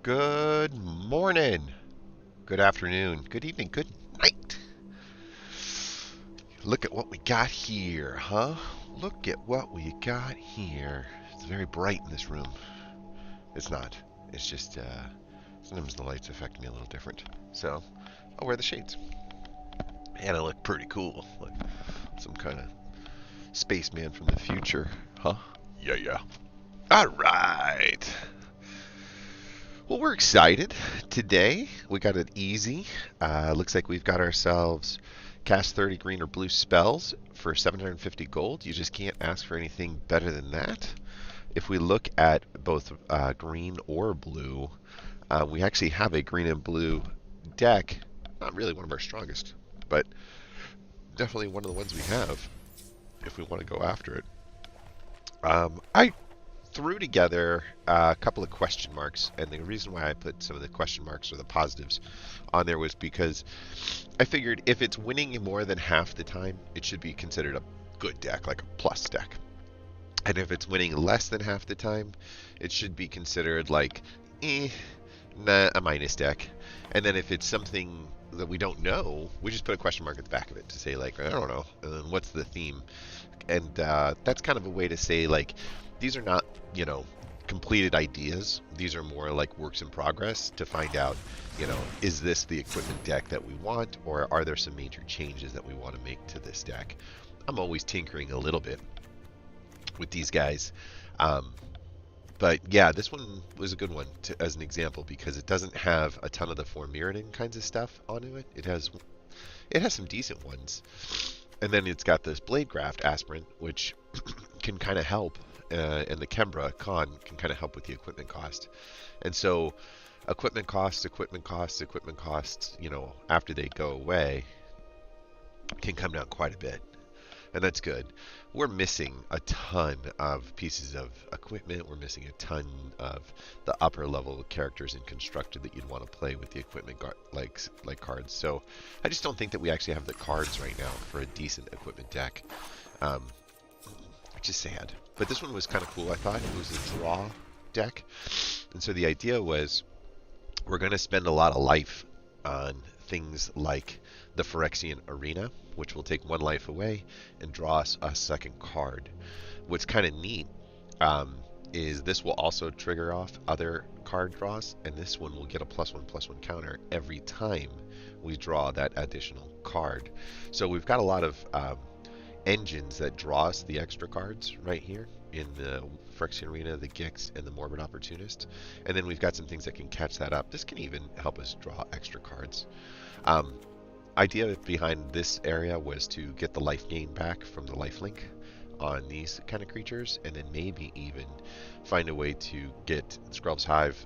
Good morning, good afternoon, good evening, good night. Look at what we got here, huh? Look at what we got here. It's very bright in this room. It's not. It's just, sometimes the lights affect me a little different. So, I'll wear the shades. And I look pretty cool. Like some kind of spaceman from the future, huh? Yeah, yeah. All right. Well, we're excited. Today, we got it easy. Looks like we've got ourselves cast 30 green or blue spells for 750 gold. You just can't ask for anything better than that. If we look at both green or blue, we actually have a green and blue deck. Not really one of our strongest, but definitely one of the ones we have if we want to go after it. I threw together a couple of question marks, and the reason why I put some of the question marks or the positives on there was because I figured if it's winning more than half the time, it should be considered a good deck, like a plus deck. And if it's winning less than half the time, it should be considered like, nah, a minus deck. And then if it's something that we don't know, we just put a question mark at the back of it to say like, I don't know, and then what's the theme? And that's kind of a way to say like, these are not, completed ideas. These are more like works in progress to find out, is this the equipment deck that we want, or are there some major changes that we want to make to this deck? I'm always tinkering a little bit with these guys. But yeah, this one was a good one as an example because it doesn't have a ton of the Four Mirrodin kinds of stuff onto it. It has some decent ones. And then it's got this Bladegraft Aspirant, which can kind of help, and the Kembra Khan can kind of help with the equipment cost. And so equipment costs, after they go away, can come down quite a bit. And that's good. We're missing a ton of pieces of equipment. We're missing a ton of the upper level characters in Constructed that you'd want to play with the equipment like cards. So I just don't think that we actually have the cards right now for a decent equipment deck, which is sad. But this one was kind of cool, I thought. It was a draw deck. And so the idea was we're going to spend a lot of life on things like the Phyrexian Arena, which will take one life away and draw us a second card. What's kind of neat is this will also trigger off other card draws, and this one will get a +1/+1 counter every time we draw that additional card. So we've got a lot of engines that draw us the extra cards right here in the Phyrexian Arena, the Gix, and the Morbid Opportunist. And then we've got some things that can catch that up. This can even help us draw extra cards. Idea behind this area was to get the life gain back from the lifelink on these kind of creatures, and then maybe even find a way to get Skrelv's Hive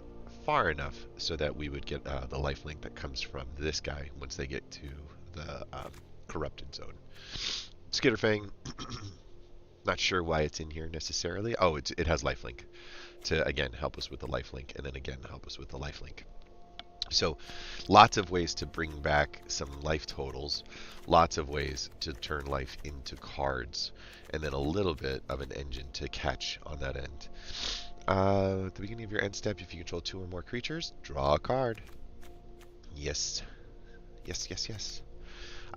far enough so that we would get the lifelink that comes from this guy once they get to the corrupted zone. Skitterfang, not sure why it's in here necessarily. Oh, it has lifelink to, again, help us with the lifelink, and then again help us with the lifelink. So lots of ways to bring back some life totals, lots of ways to turn life into cards, and then a little bit of an engine to catch on that end. At the beginning of your end step, if you control 2 or more creatures, draw a card. Yes. Yes.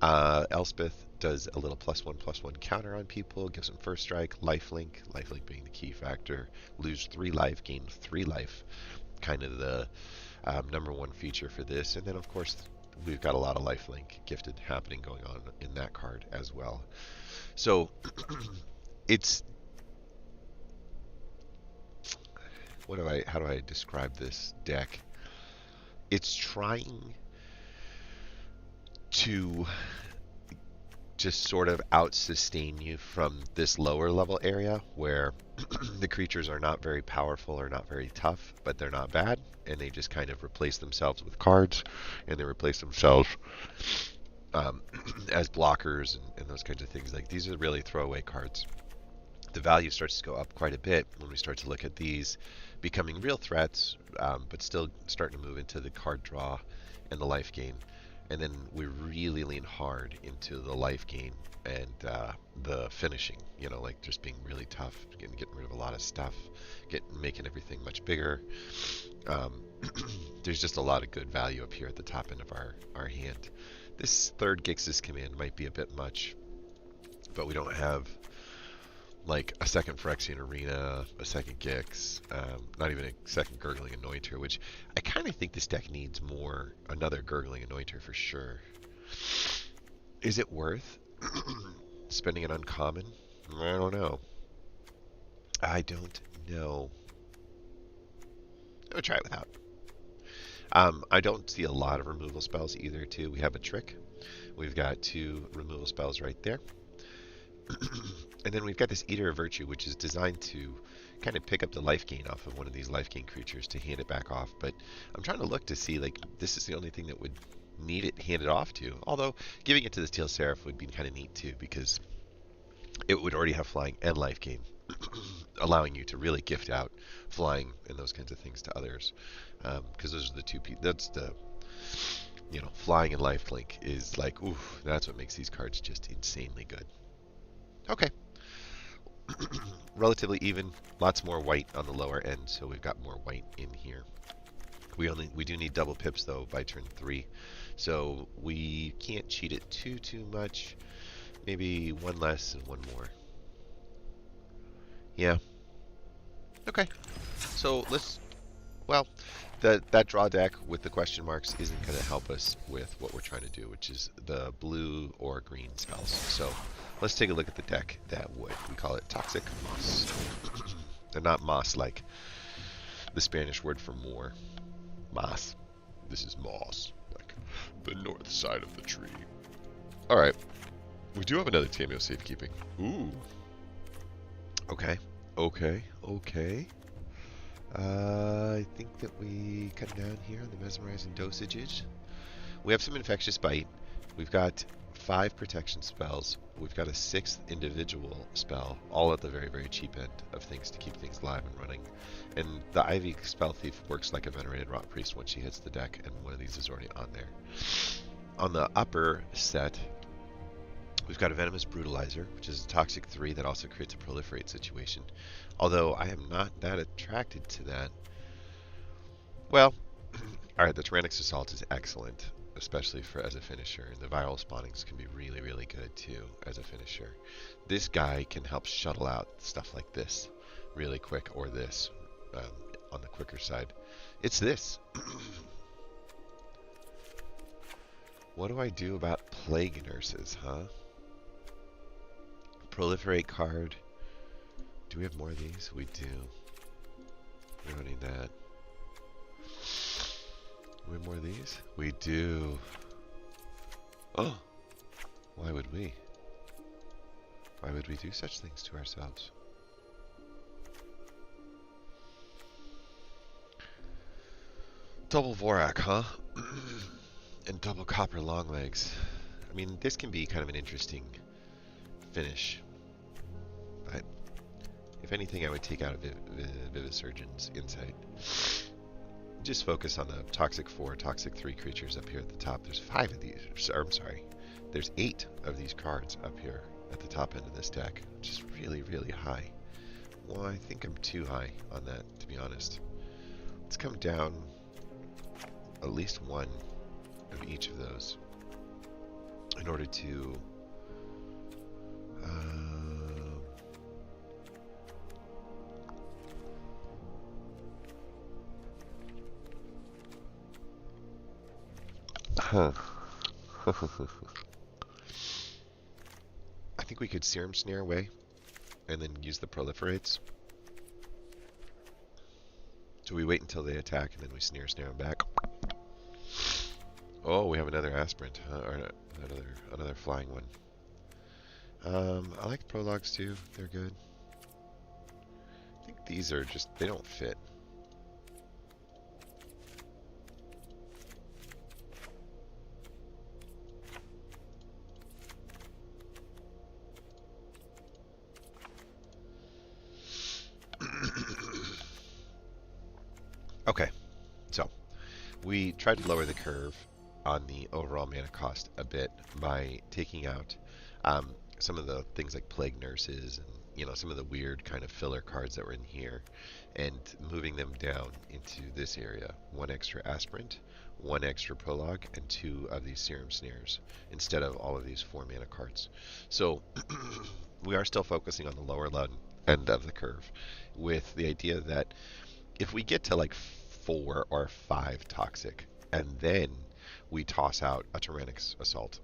Elspeth does a little +1/+1 counter on people, gives them first strike, lifelink being the key factor, lose 3 life, gain 3 life, kind of the number one feature for this. And then of course we've got a lot of lifelink gifted happening going on in that card as well. So it's how do I describe this deck? It's trying to just sort of out-sustain you from this lower level area where the creatures are not very powerful or not very tough, but they're not bad, and they just kind of replace themselves with cards, and they replace themselves as blockers and those kinds of things. Like, these are really throwaway cards. The value starts to go up quite a bit when we start to look at these becoming real threats, but still starting to move into the card draw and the life gain. And then we really lean hard into the life gain and the finishing, like just being really tough, getting rid of a lot of stuff, making everything much bigger. Um, there's just a lot of good value up here at the top end of our hand. This third Gix's command might be a bit much, but we don't have like a second Phyrexian Arena, a second Gix, not even a second Gurgling Anointer, which I kind of think this deck needs more, another Gurgling Anointer for sure. Is it worth spending an uncommon? I don't know. I don't know. I'll try it without. I don't see a lot of removal spells either, too. We have a trick. We've got 2 removal spells right there. And then we've got this Eater of Virtue, which is designed to kind of pick up the life gain off of one of these life gain creatures to hand it back off. But I'm trying to look to see, like, this is the only thing that would need it handed off to. Although, giving it to the Steel Seraph would be kind of neat, too, because it would already have flying and life gain, allowing you to really gift out flying and those kinds of things to others. Because those are the two pieces. That's the, you know, flying and life link is like, oof, that's what makes these cards just insanely good. Okay. Relatively even, lots more white on the lower end, so we've got more white in here. We do need double pips though by turn 3, so we can't cheat it too much. Maybe 1 less and 1 more. Yeah. Okay. So let's, well, that draw deck with the question marks isn't going to help us with what we're trying to do, which is the blue or green spells. So let's take a look at the deck that would. We call it Toxic Moss. They're not moss like the Spanish word for more. Moss. This is moss, like the north side of the tree. All right. We do have another Tameo Safekeeping. Ooh. Okay. I think that we cut down here on the mesmerizing dosages. We have some infectious bite. We've got 5 protection spells. We've got a 6th individual spell, all at the very cheap end of things to keep things live and running. And the Ivy Spell Thief works like a Venerated Rot Priest once she hits the deck, and one of these is already on there. On the upper set, we've got a Venomous Brutalizer, which is a toxic 3 that also creates a proliferate situation. Although I am not that attracted to that. Well, alright, the Tyrannix Assault is excellent, especially for as a finisher. And the Viral Spawnings can be really good too as a finisher. This guy can help shuttle out stuff like this really quick, or this on the quicker side. It's this. What do I do about Plague Nurses, huh? Proliferate card. Do we have more of these? We do. We don't need that. Do we have more of these? We do. Oh! Why would we? Why would we do such things to ourselves? Double Vorak, huh? And double Copper Longlegs. I mean, this can be kind of an interesting finish. But if anything, I would take out Vivisurgeon's Insight. Just focus on the Toxic 4, Toxic 3 creatures up here at the top. There's 5 of these. I'm sorry. There's 8 of these cards up here at the top end of this deck, which is really high. Well, I think I'm too high on that, to be honest. Let's come down at least 1 of each of those in order to I think we could Serum Snare away and then use the proliferates. So we wait until they attack and then we snare them back. Oh, we have another aspirant, or another flying one. I like the prologues too. They're good. I think these are just, they don't fit. Okay, so we tried to lower the curve on the overall mana cost a bit by taking out some of the things like Plague Nurses some of the weird kind of filler cards that were in here, and moving them down into this area. 1 extra aspirant, 1 extra prologue, and 2 of these serum snares instead of all of these 4 mana cards. So we are still focusing on the lower end of the curve, with the idea that if we get to like 4 or 5 toxic, and then we toss out a Tyrannic Assault,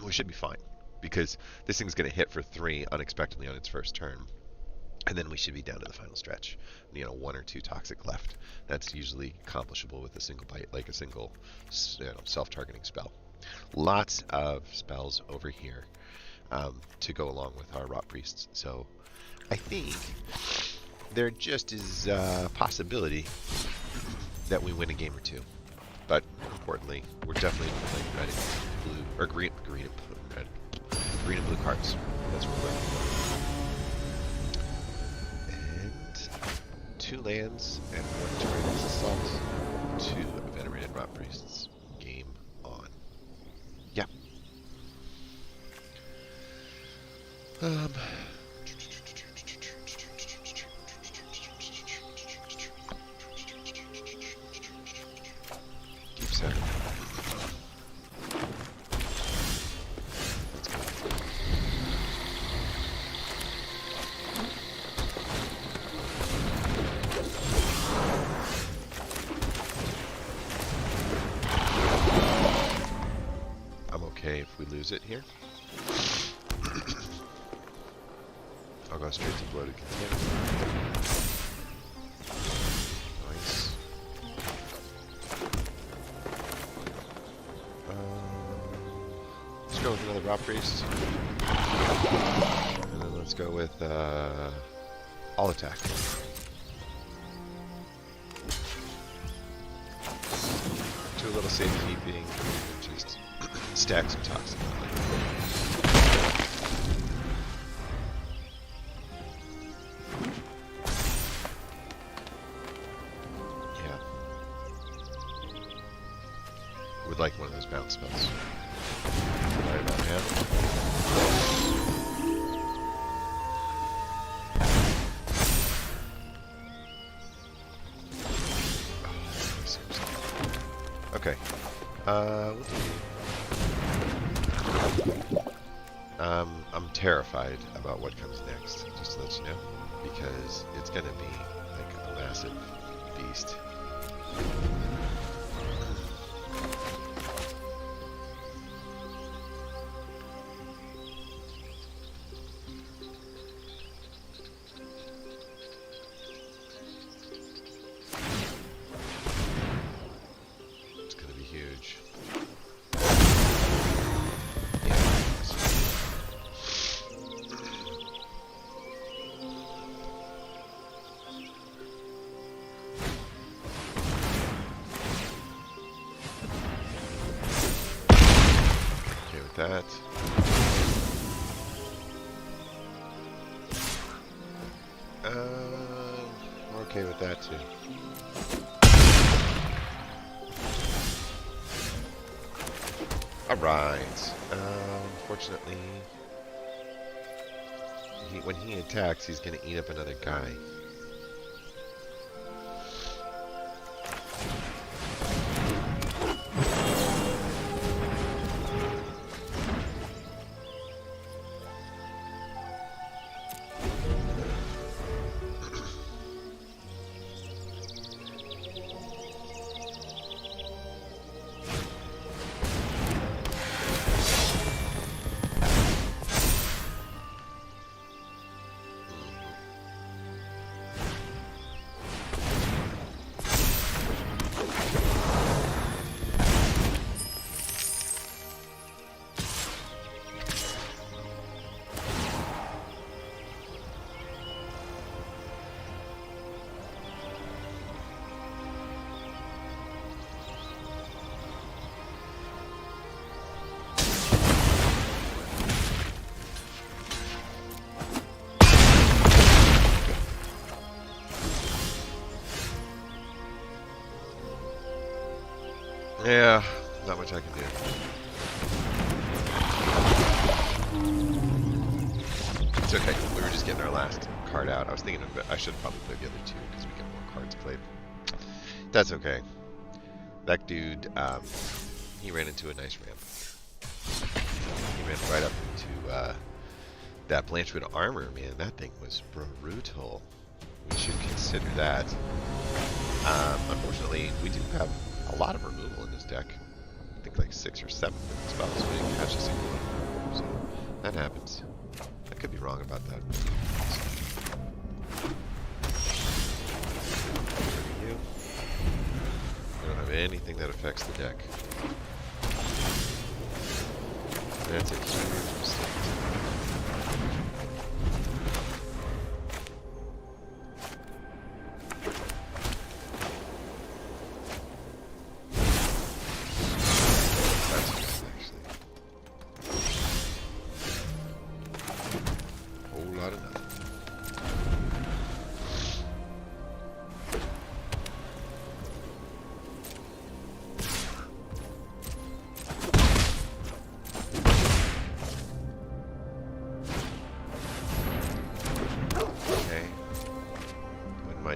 we should be fine. Because this thing's going to hit for 3 unexpectedly on its first turn. And then we should be down to the final stretch. 1 or 2 toxic left. That's usually accomplishable with a single bite, like a single self-targeting spell. Lots of spells over here to go along with our Rot Priests. So I think there just is a possibility that we win a game or 2. But importantly, we're definitely playing red and blue, or green and blue cards. That's what we're looking for. And 2 lands and 1 Tyrannic Assault, 2 Venerated Rot Priests. Game on. Yeah. Keep set. If we lose it here, I'll go straight to Bloated Container. Nice. Let's go with another Rot Priest. And then let's go with All Attack. Do a little safekeeping. Just stack some toxic. Yeah. Would like one of those bounce spells. Right about now. Okay. What do we do? I'm terrified about what comes next, just to let you know, because it's going to be like a massive beast. It's going to be huge. That. We're okay with that too. Alright. Unfortunately, when he attacks, he's going to eat up another guy. Yeah, not much I can do. It's okay. We were just getting our last card out. I was thinking I should probably play the other two because we get more cards played. That's okay. That dude, he ran into a nice ramp. He ran right up into that Blanchwood armor, man. That thing was brutal. We should consider that. Unfortunately, we do have a lot of removal in this deck. I think like 6 or 7 spells. We didn't catch a single one. So that happens. I could be wrong about that. You. We don't have anything that affects the deck. That's a huge mistake.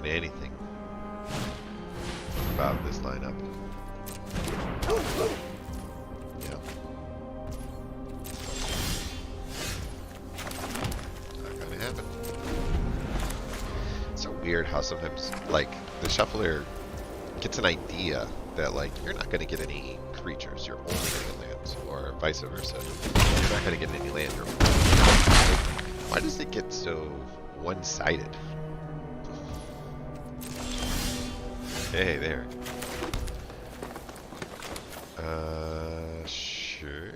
Anything about this lineup. Yeah. Not gonna happen. It's so weird how sometimes, like, the shuffler gets an idea that, like, you're not gonna get any creatures, you're only getting lands, or vice versa. You're not gonna get any land, you're only why does it get so one-sided? Hey, there. Sure.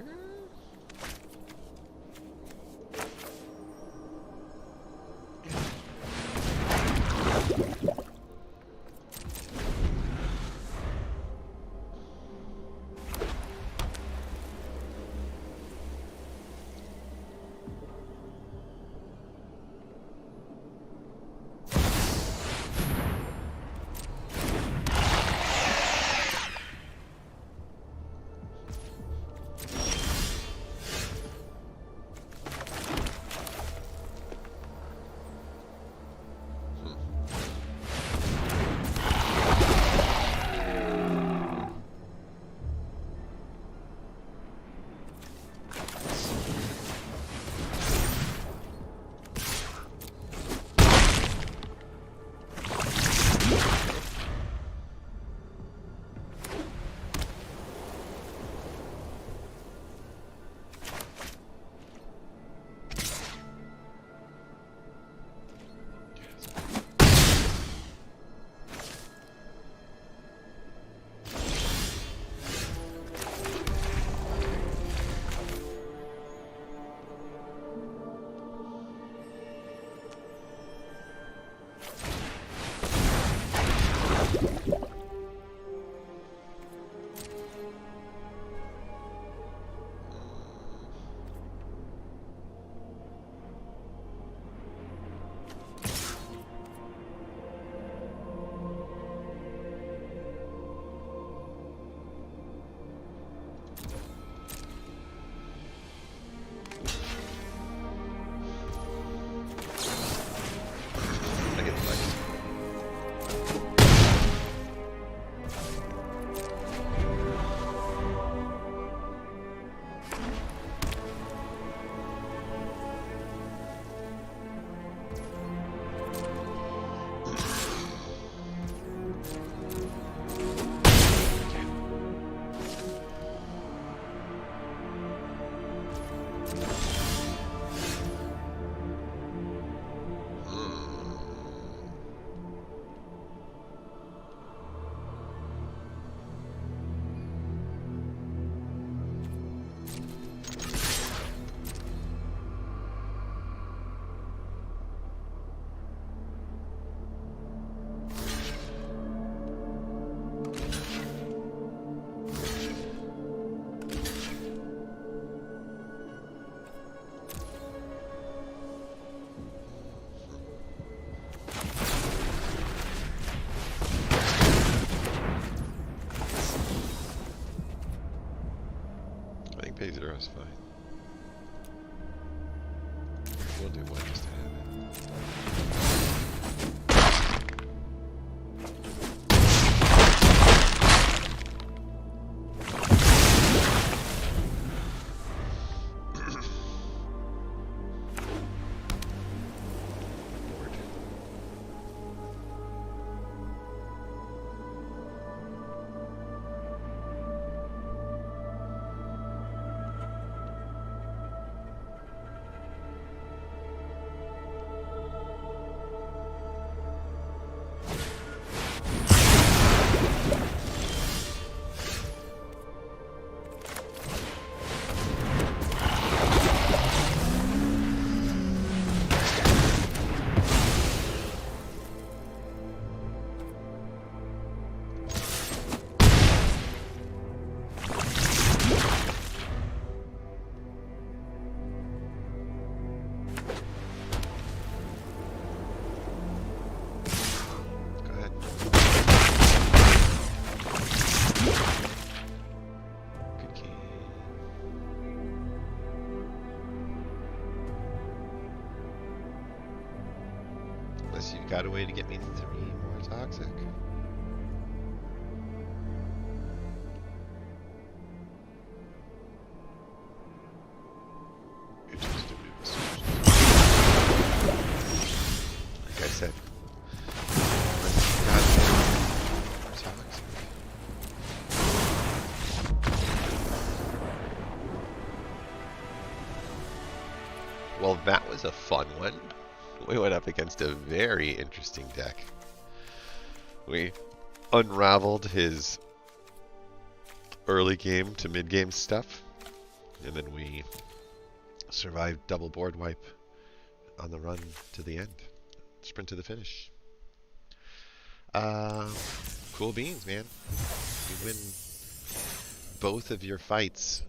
Pay 0 is fine. We'll do one. way to get me 3 more toxic. Like I said, toxic. Well, that was a fun one. We went up against a very interesting deck. We unraveled his early game to mid game stuff, and then we survived double board wipe on the run to the end. Sprint to the finish. Cool beans, man. You win both of your fights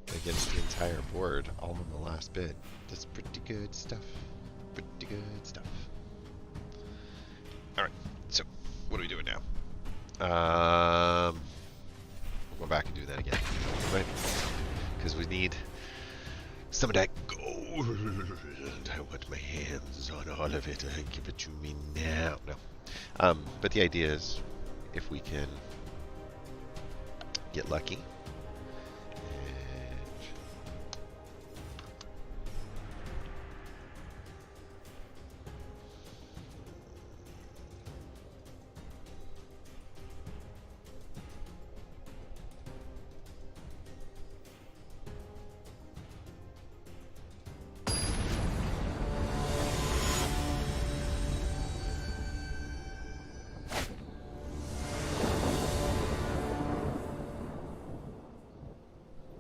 against the entire board all in the last bit. That's pretty good stuff. Pretty good stuff. Alright, so what are we doing now? We'll go back and do that again, right? Because we need some of that gold. I want my hands on all of it. Give it to me now. No. But the idea is, if we can get lucky,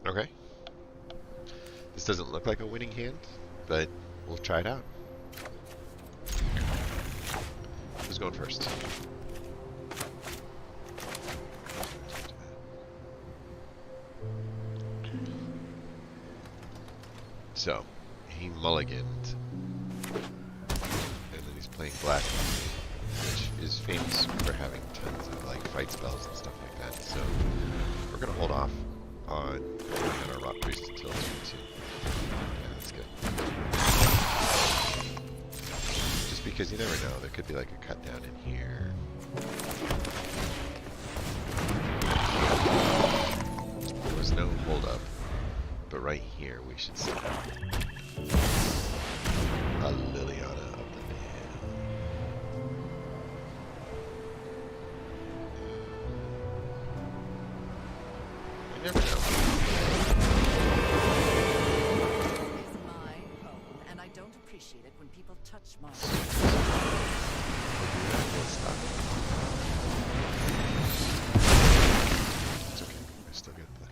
okay. This doesn't look like a winning hand, but we'll try it out. Who's going first? So, he mulliganed, and then he's playing black, which is famous for having tons of like fight spells and stuff like that. So, we're gonna hold off on our rock priest until turn 2. Yeah, that's good. Just because you never know, there could be like a cut down in here. There was no hold up, but right here we should see a Liliana of the Veil. You never know. Appreciate it when people touch mine. It's okay. I still get the.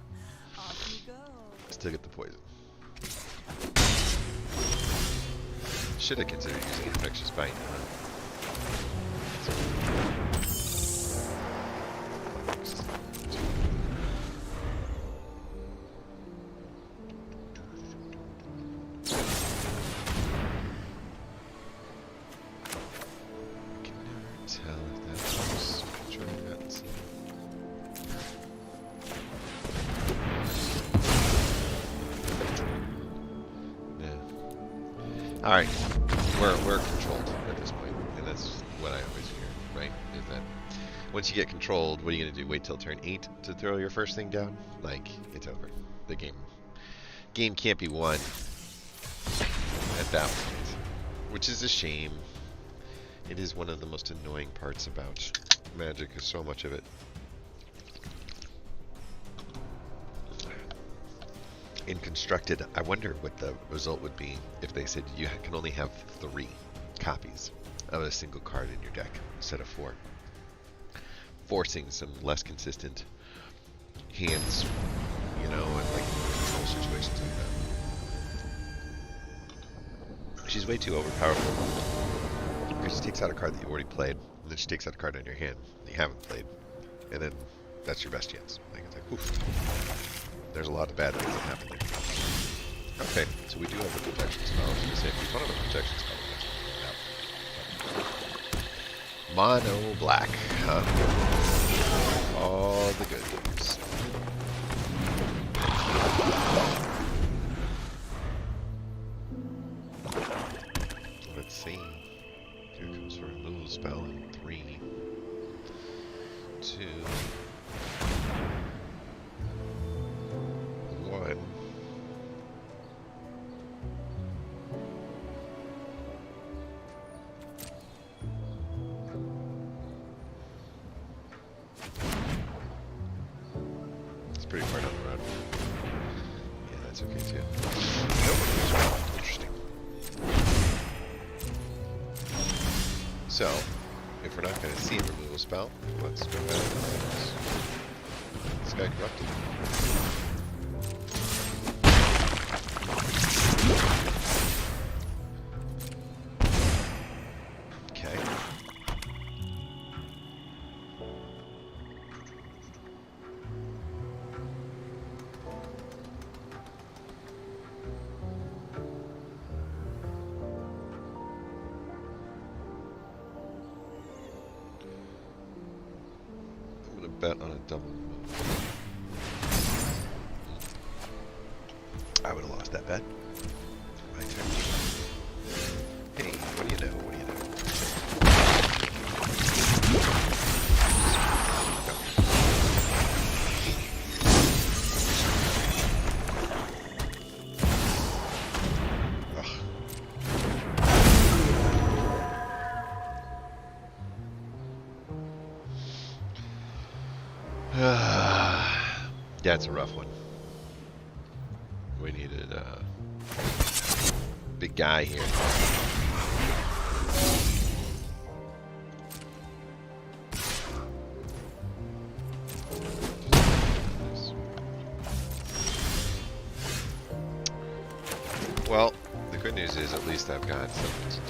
Off you go. I still get the poison. Should have considered using infectious bite. Alright, we're controlled at this point, and that's what I always hear, right? Is that once you get controlled, what are you going to do? Wait till turn 8 to throw your first thing down? Like, it's over. The game can't be won at that point, which is a shame. It is one of the most annoying parts about Magic, is so much of it. In Constructed, I wonder what the result would be if they said you can only have 3 copies of a single card in your deck instead of 4. Forcing some less consistent hands, you know, and like control situations like that. She's way too overpowerful because she takes out a card that you already played, and then she takes out a card in your hand that you haven't played, and then that's your best chance. Like, it's like, oof. There's a lot of bad things that happen there. Okay, so we do have the protection spell. I was going to say, if we want a protection spell, that's mono black, huh? All the good things. Let's see. Here comes a removal. 2, 1. It's pretty far down the road. Yeah, that's okay too. Nope. Interesting. So, if we're not going to see a removal spell, let's go ahead and use Sky Corrupted. Okay. I'm going to bet on a double move. I would have lost that bet. My turn. Hey, what do you know? What do you know? Yeah, it's a rough one. We needed a big guy here. Well, the good news is at least I've got something to do.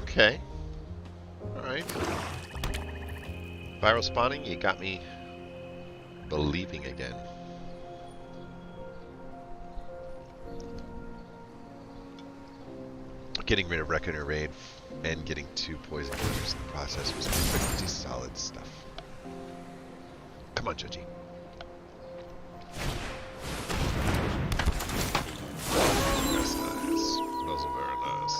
Okay. Alright. Viral spawning, you got me believing again. Getting rid of Reckoner Raid and getting 2 poison counters in the process was pretty solid stuff. Come on, Judgy. That's nice. Those are very nice.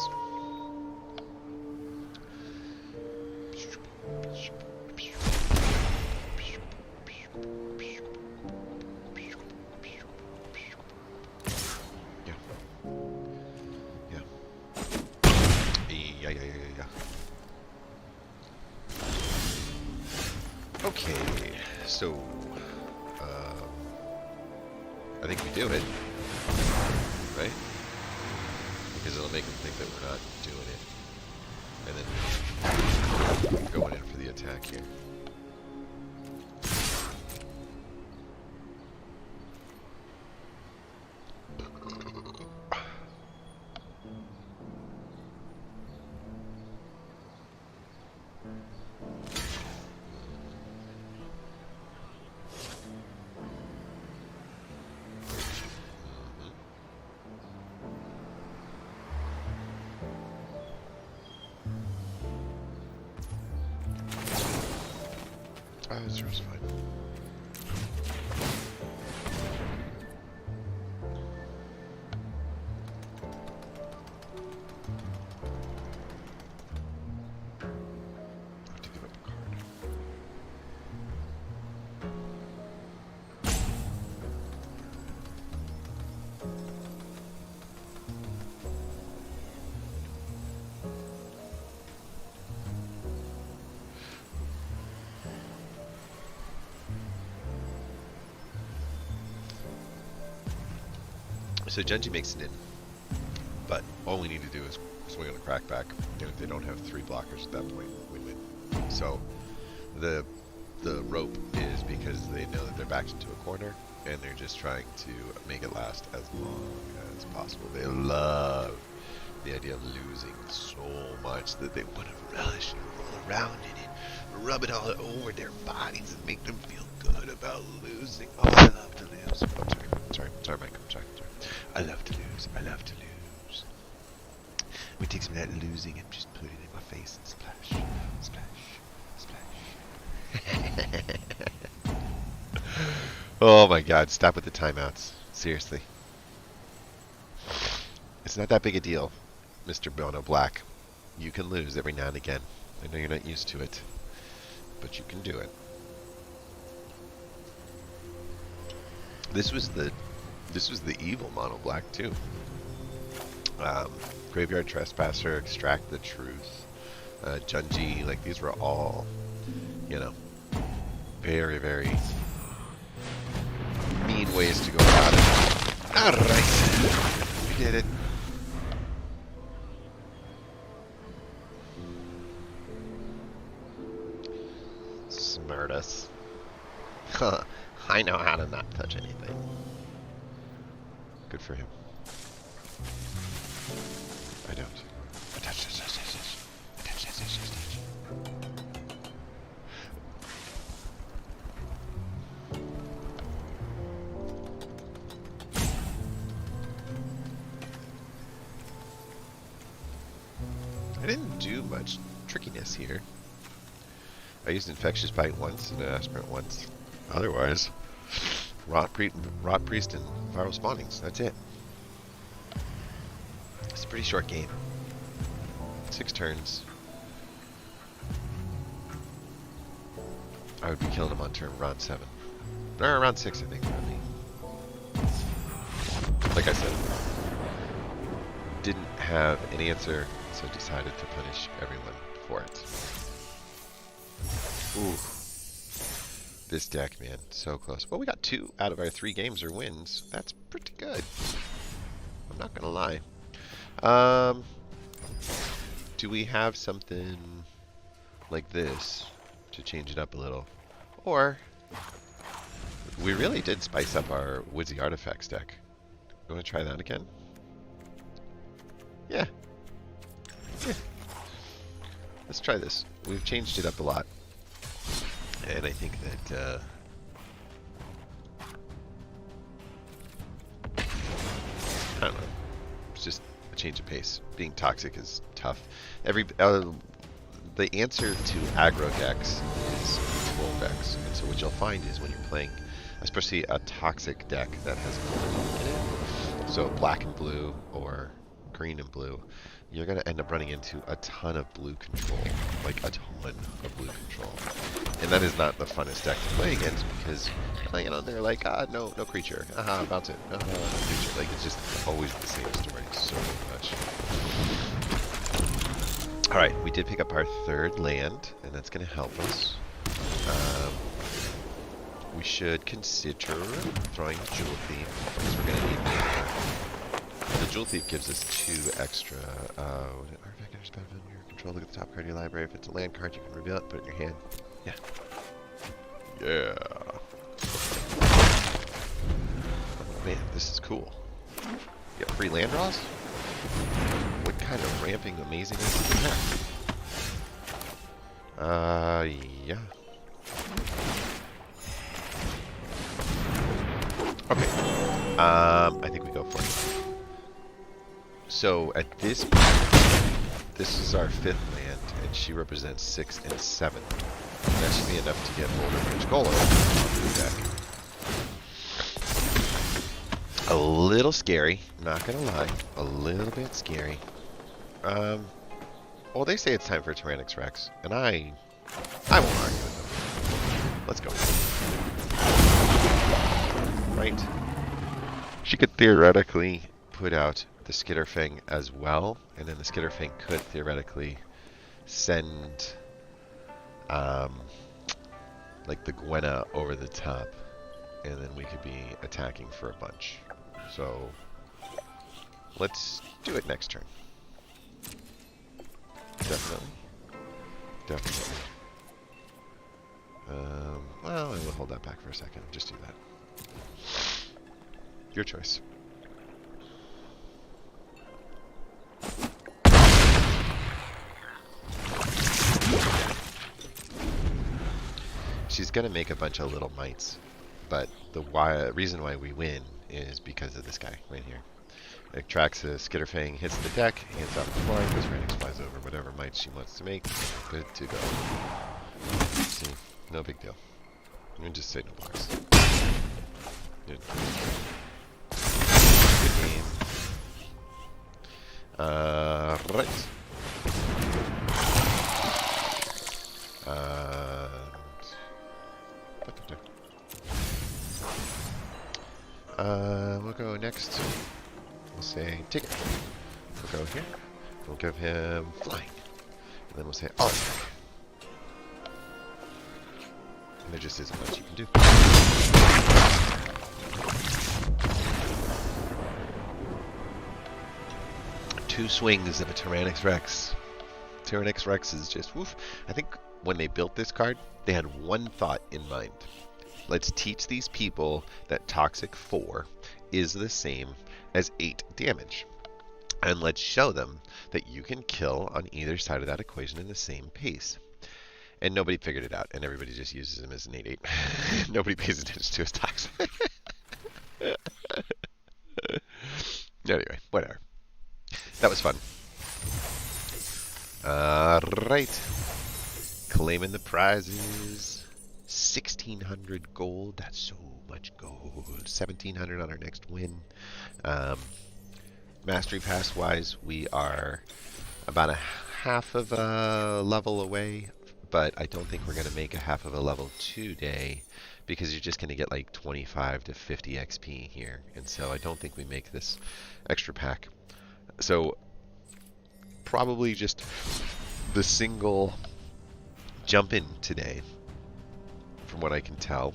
Yeah. Okay, so I think we do it, right? Because it'll make them think that we're not doing it, and then going in for the attack here. Zero's fine. I have to give up a card. So Genji makes it in, but all we need to do is swing on a crackback, and if they don't have 3 blockers at that point, we win. So the rope is because they know that they're backed into a corner, and they're just trying to make it last as long as possible. They love the idea of losing so much that they want to relish and roll around in it, rub it all over their bodies, and make them feel good about losing. Oh, I love to lose. I'm sorry, Mike. I'm sorry. I love to lose. I love to lose. We take some of that losing and just put it in my face and splash, splash, splash. Oh my god, stop with the timeouts. Seriously. It's not that big a deal, Mr. Bono Black. You can lose every now and again. I know you're not used to it, but you can do it. This was the evil Mono Black too. Graveyard Trespasser, Extract the Truth, Junji, like these were all, you know, very, very mean ways to go about it. Alright, we did it. Smartus. I know how to not touch anything. Good for him. I don't. Touch. I didn't do much trickiness here. I used Infectious Bite once and Aspirant once. Otherwise, Rot Priest and Viral Spawnings. That's it. It's a pretty short game. 6 turns. I would be killing him on turn round 7. Or round 6, I think, really. Like I said, didn't have an answer, so decided to punish everyone for it. Ooh. This deck, man, so close. Well, we got 2 out of our 3 games are wins. That's pretty good. I'm not gonna lie. Do we have something like this to change it up a little? Or we really did spice up our Woodsy Artifacts deck. You want to try that again? Yeah. Let's try this. We've changed it up a lot. And I think that I don't know. It's just a change of pace. Being toxic is tough. The answer to aggro decks is control decks. And so what you'll find is when you're playing, especially a toxic deck that has blue in it, so black and blue or green and blue, you're going to end up running into a ton of blue control. Like a ton of blue control. And that is not the funnest deck to play against because, you know, they're like, no creature. Bounce it. No creature. Like, it's just always the same story so much. Alright, we did pick up our 3rd land, and that's going to help us. We should consider throwing Jewel Thief, because we're going to need mana. The Jewel Thief gives us 2 extra. Artifact enters battlefield under your control. Look at the top card of your library. If it's a land card, you can reveal it, put it in your hand. Yeah. Yeah. Oh man, this is cool. You get free land draws? What kind of ramping amazingness is that? Yeah. Okay. I think we go for it. So at this point, this is our 5th land, and she represents 6 and 7. That should be enough to get Boulder Bridge Golem onto the deck. A little scary, not gonna lie. A little bit scary. Well, they say it's time for Tyrannix Rex, and I won't argue with them. Let's go. Right. She could theoretically put out the Skitterfang as well, and then the Skitterfang could theoretically send like the Gwenna over the top, and then we could be attacking for a bunch. So let's do it next turn. Definitely. Well, I will hold that back for a second. Just do that. Your choice. She's gonna make a bunch of little mites, but the reason why we win is because of this guy right here. It tracks a Skitterfang, hits the deck, hands out the flying, this Tyrannix flies over whatever mites she wants to make. Good to go. See, no big deal. I'm gonna just say no blocks. Good, good game. Right. We'll go next. We'll say ticket. We'll go here. We'll give him flying. And then we'll say all attack. And there just isn't much you can do. Two swings of a Tyrannix Rex. Tyrannix Rex is just woof. I think when they built this card, they had one thought in mind. Let's teach these people that Toxic 4 is the same as 8 damage. And let's show them that you can kill on either side of that equation in the same pace. And nobody figured it out, and everybody just uses him as an 8-8. Nobody pays attention to his Toxic. Anyway, whatever. That was fun. Alright. Claiming the prizes. 1,600 gold. That's so much gold. 1,700 on our next win. Mastery Pass wise, we are about a half of a level away, but I don't think we're going to make a half of a level today because you're just going to get like 25 to 50 XP here. And so I don't think we make this extra pack. So probably just the single jump in today, from what I can tell.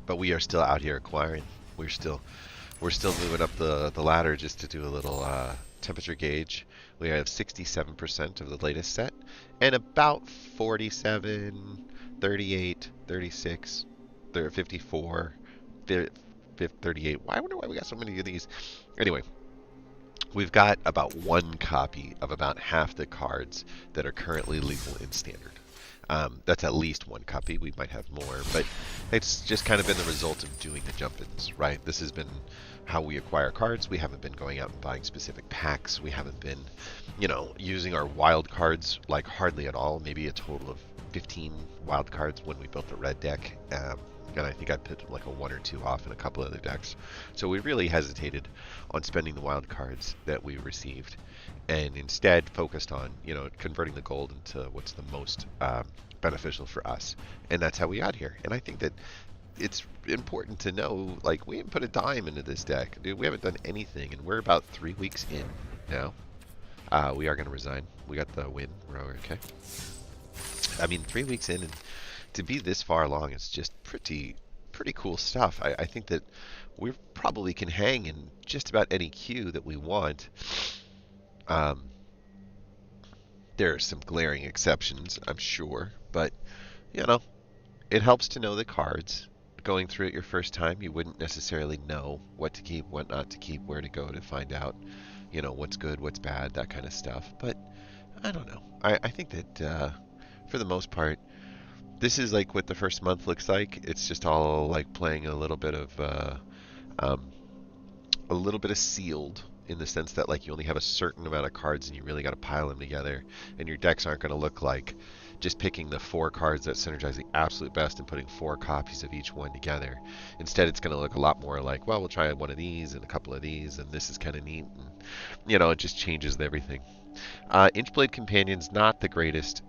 But we are still out here acquiring. We're still moving up the ladder just to do a little temperature gauge. We have 67% of the latest set, and about 47, 38, 36, 54, 38. I wonder why we got so many of these. Anyway, we've got about one copy of about half the cards that are currently legal in standard. That's at least one copy. We might have more, but it's just kind of been the result of doing the jump-ins, right? This has been how we acquire cards. We haven't been going out and buying specific packs. We haven't been, using our wild cards like hardly at all. Maybe a total of 15 wild cards when we built the red deck. And I think I put like a 1 or 2 off in a couple other decks. So we really hesitated on spending the wild cards that we received, and instead focused on converting the gold into what's the most beneficial for us. And that's how we got here. And I think that it's important to know, like, we haven't put a dime into this deck, dude. We haven't done anything, and we're about 3 weeks in now. We are going to resign. We got the win. We're okay. I mean, 3 weeks in, and to be this far along is just pretty cool stuff. I think that we probably can hang in just about any queue that we want. There are some glaring exceptions, I'm sure, but it helps to know the cards. Going through it your first time, you wouldn't necessarily know what to keep, what not to keep, where to go to find out, what's good, what's bad, that kind of stuff. But I don't know. I think that for the most part, this is like what the first month looks like. It's just all like playing a little bit of sealed, in the sense that like you only have a certain amount of cards and you really got to pile them together, and your decks aren't going to look like just picking the 4 cards that synergize the absolute best and putting 4 copies of each one together. Instead, it's going to look a lot more like, well, we'll try one of these and a couple of these, and this is kind of neat, and it just changes everything. Inchblade Companion's not the greatest.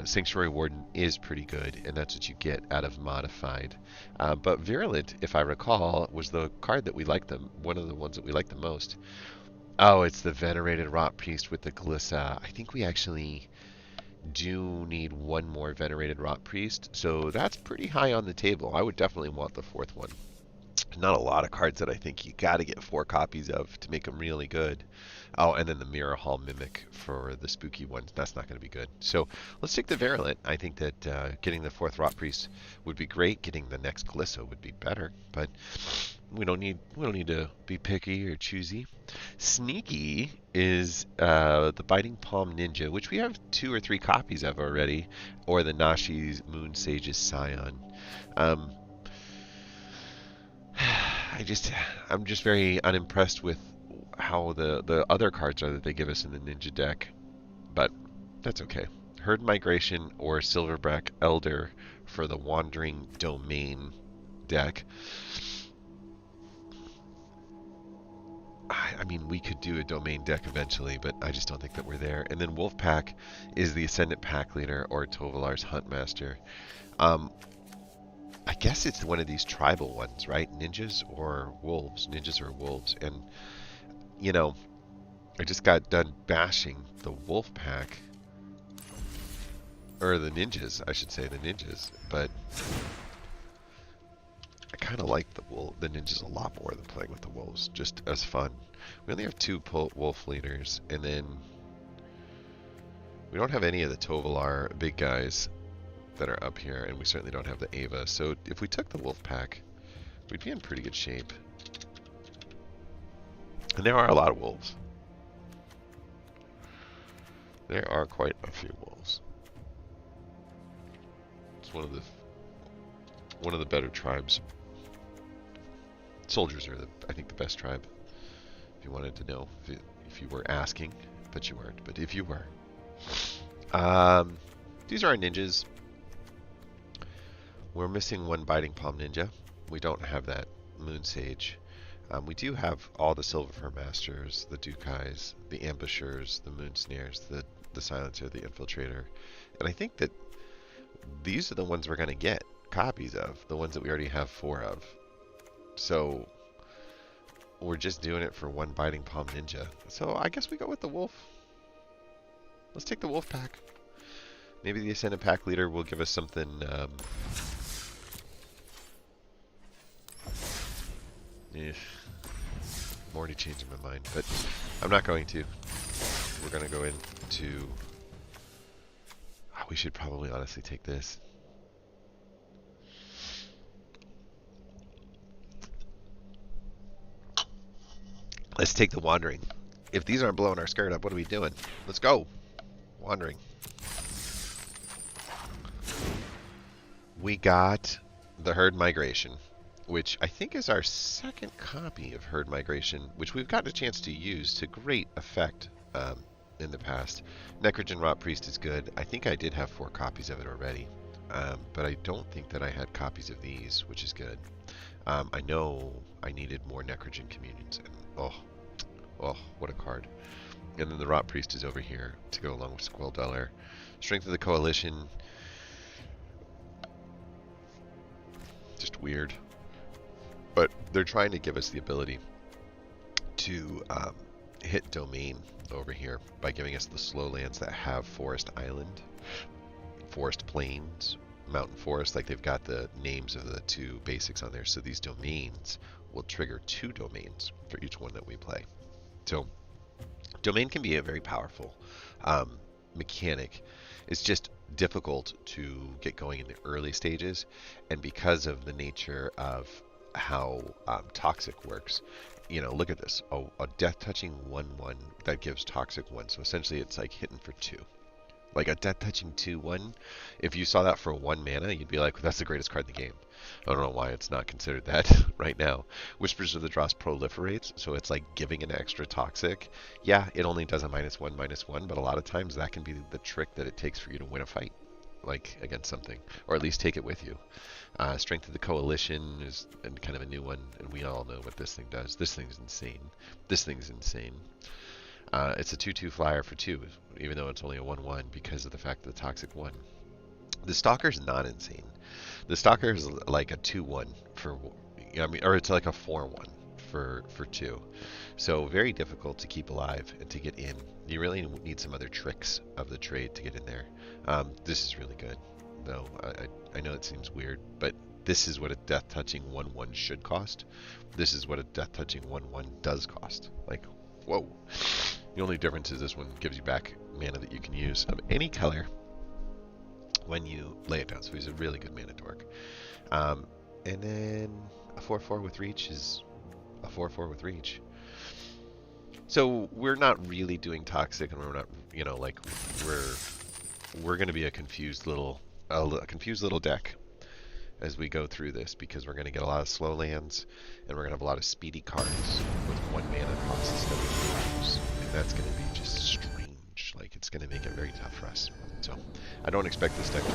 Sanctuary Warden is pretty good, and that's what you get out of Modified. But Virulent, if I recall, was the card that we liked one of the ones that we liked the most. Oh, it's the Venerated Rot Priest with the Glissa. I think we actually do need one more Venerated Rot Priest, so that's pretty high on the table. I would definitely want the 4th one. Not a lot of cards that I think you got to get 4 copies of to make them really good. Oh, and then the Mirror Hall Mimic for the spooky ones. That's not going to be good. So let's take the Virulent. I think that getting the 4th Rot Priest would be great. Getting the next Glissa would be better. But we don't need to be picky or choosy. Sneaky is the Biting Palm Ninja, which we have 2 or 3 copies of already, or the Nashi's Moon Sage's Scion. I'm just very unimpressed with how the other cards are that they give us in the Ninja deck, but that's okay. Herd Migration or Silverback Elder for the Wandering Domain. deck. I mean, we could do a domain deck eventually, but I just don't think that we're there. And then Wolfpack is the Ascendant Pack Leader or Tovalar's Huntmaster. I guess it's one of these tribal ones, right? Ninjas or wolves. Ninjas or wolves. And, you know, I just got done bashing the Wolfpack. Or the ninjas, I should say, the ninjas. But I kind of like the ninjas a lot more than playing with the wolves, just as fun. We only have 2 wolf leaders, and then we don't have any of the Tovalar big guys that are up here, and we certainly don't have the Ava. So if we took the wolf pack, we'd be in pretty good shape. And there are a lot of wolves. There are quite a few wolves. It's one of the better tribes. Soldiers are, I think, the best tribe. If you wanted to know, if you were asking, but you weren't. But if you were, these are our ninjas. We're missing 1 Biting Palm Ninja. We don't have that Moon Sage. We do have all the Silver Fur Masters, the Dukais, the Ambushers, the Moon Snares, the Silencer, the Infiltrator, and I think that these are the ones we're going to get copies of, the ones that we already have 4 of. So we're just doing it for 1 Biting Palm Ninja. So I guess we go with the wolf. Let's take the wolf pack. Maybe the Ascendant Pack Leader will give us something. I'm already changing my mind, but I'm not going to. We're going to go into... Oh, we should probably honestly take this. Let's take the Wandering. If these aren't blowing our skirt up, what are we doing? Let's go. Wandering. We got the Herd Migration, which I think is our second copy of Herd Migration, which we've gotten a chance to use to great effect in the past. Necrogen Rot Priest is good. I think I did have 4 copies of it already, but I don't think that I had copies of these, which is good. I know I needed more Necrogen Communions, and oh, what a card. And then the Rot Priest is over here to go along with Squeldeller. Strength of the Coalition. Just weird. But they're trying to give us the ability to hit domain over here by giving us the slow lands that have Forest Island, Forest Plains, Mountain Forest. Like, they've got the names of the 2 basics on there. So these domains will trigger 2 domains for each one that we play. So domain can be a very powerful mechanic. It's just difficult to get going in the early stages, and because of the nature of how toxic works, you know, look at this. A death touching 1/1 that gives toxic 1. So essentially it's like hitting for 2. Like a death touching 2/1, if you saw that for 1 mana, you'd be like, that's the greatest card in the game. I don't know why it's not considered that right now. Whispers of the Dross proliferates, so it's like giving an extra toxic. Yeah, it only does a -1/-1, but a lot of times that can be the trick that it takes for you to win a fight, like against something, or at least take it with you. Strength of the Coalition is kind of a new one, and we all know what this thing does. This thing's insane. This thing's insane. It's a 2/2 flyer for 2, even though it's only a 1/1 because of the fact that the toxic 1. The Stalker's not insane. The Stalker is like a 2/1 for, or it's like a 4/1 for 2. So very difficult to keep alive and to get in. You really need some other tricks of the trade to get in there. This is really good, though. I know it seems weird, but this is what a death touching 1/1 should cost. This is what a death touching 1/1 does cost. Like, whoa. The only difference is this one gives you back mana that you can use of any color when you lay it down. So he's a really good mana dork. And then a 4/4 with reach is a 4/4 with reach. So we're not really doing toxic, and we're not, you know, like we're going to be a confused little deck as we go through this, because we're going to get a lot of slow lands, and we're going to have a lot of speedy cards with 1 mana costs that we can use, and that's going to be just strange. Like, it's going to make it very tough for us. So I don't expect this deck to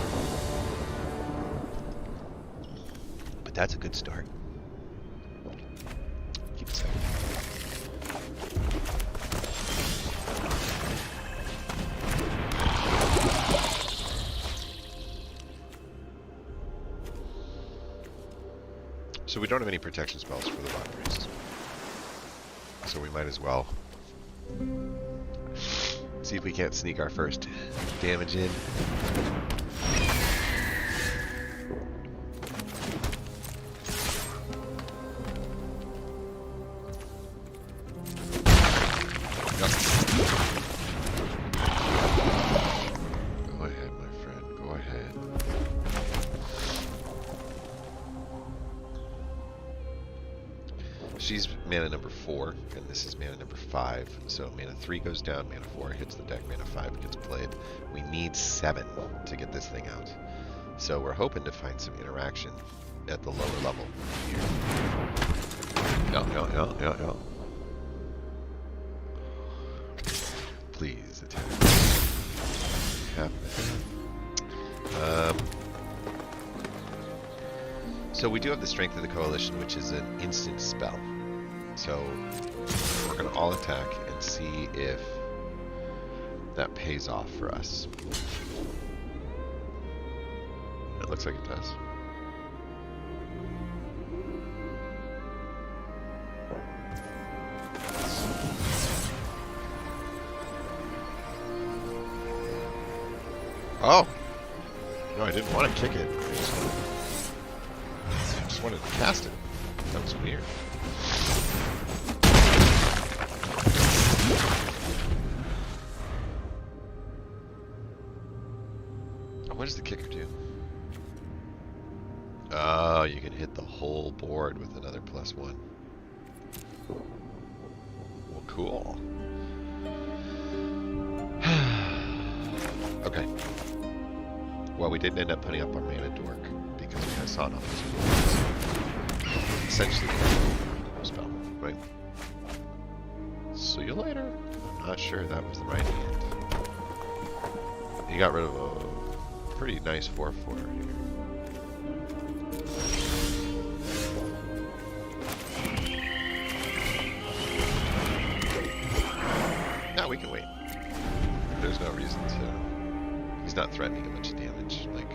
That's a good start. Keep it safe. So we don't have any protection spells for the rock priests. So we might as well see if we can't sneak our first damage in. Go ahead, my friend. Go ahead. She's mana number 4, and this is mana number 5. So mana 3 goes down, mana 4 hits the deck, mana 5 gets played. We need 7 to get this thing out. So we're hoping to find some interaction at the lower level here. Yeah. Please attack. So we do have the Strength of the Coalition, which is an instant spell. So we're going to all attack and see if that pays off for us. It looks like it does. Oh! No, I didn't want to kick it. I just wanted to cast it. That was weird. What does the kicker do? Oh, you can hit the whole board with another +1. Well, cool. Okay. Well, we didn't end up putting up our mana dork because we had Sawn off. Essentially, a spell, right? See you later. I'm not sure that was the right hand. He got rid of a pretty nice 4/4 here. No, we can wait. There's no reason to. He's not threatening a bunch of damage. Like.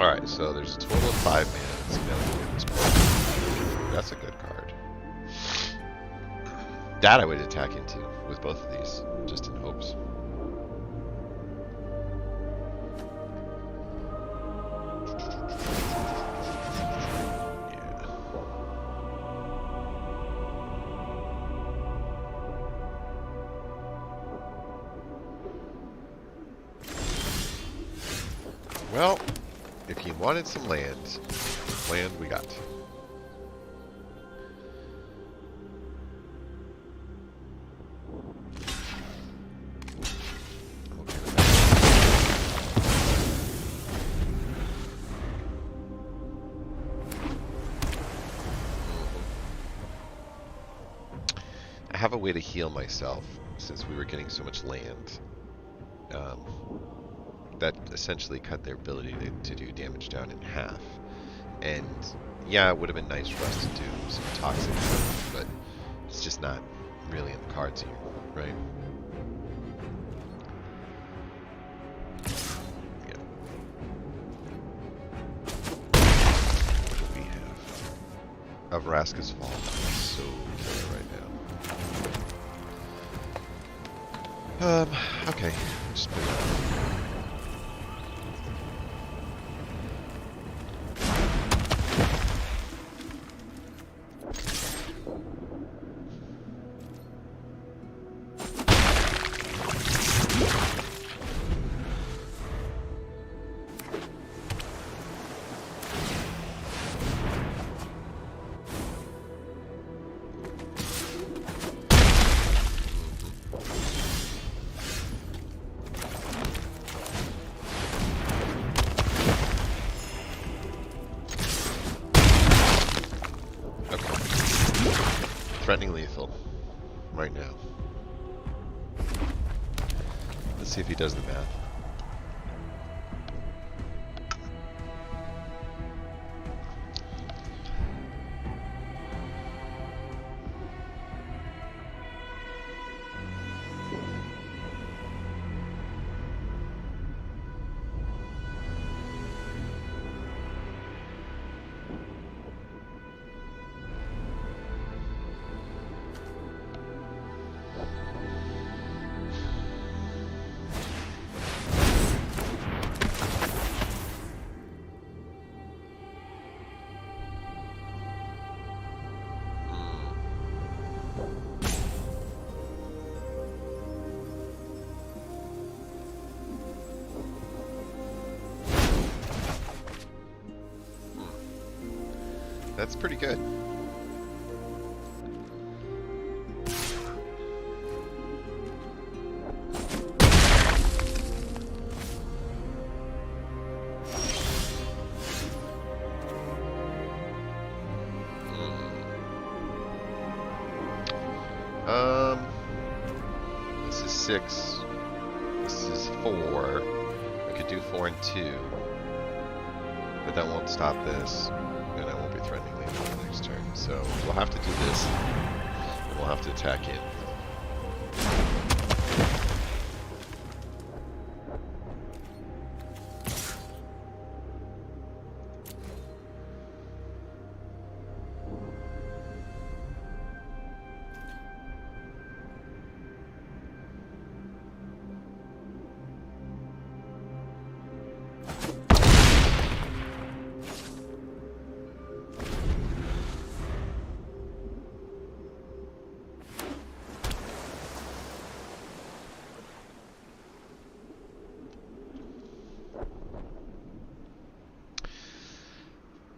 Alright, so there's a total of 5 mana that's available at this point. That's a good card. That I would attack into with both of these, just in hopes. Yeah. Well, if you wanted some land we got. I have a way to heal myself since we were getting so much land. That essentially cut their ability to do damage down in half. And yeah, it would have been nice for us to do some toxic damage, but it's just not really in the cards here, right? Yeah. What do we have? Vraska's Fall. So killer right now. Okay. Just put it on. Threatening lethal right now. Let's see if he does the math. That's pretty good. This is 6. This is 4. I could do 4 and 2. But that won't stop this. And I won't be threatening Lethal next turn. So we'll have to do this. And we'll have to attack in.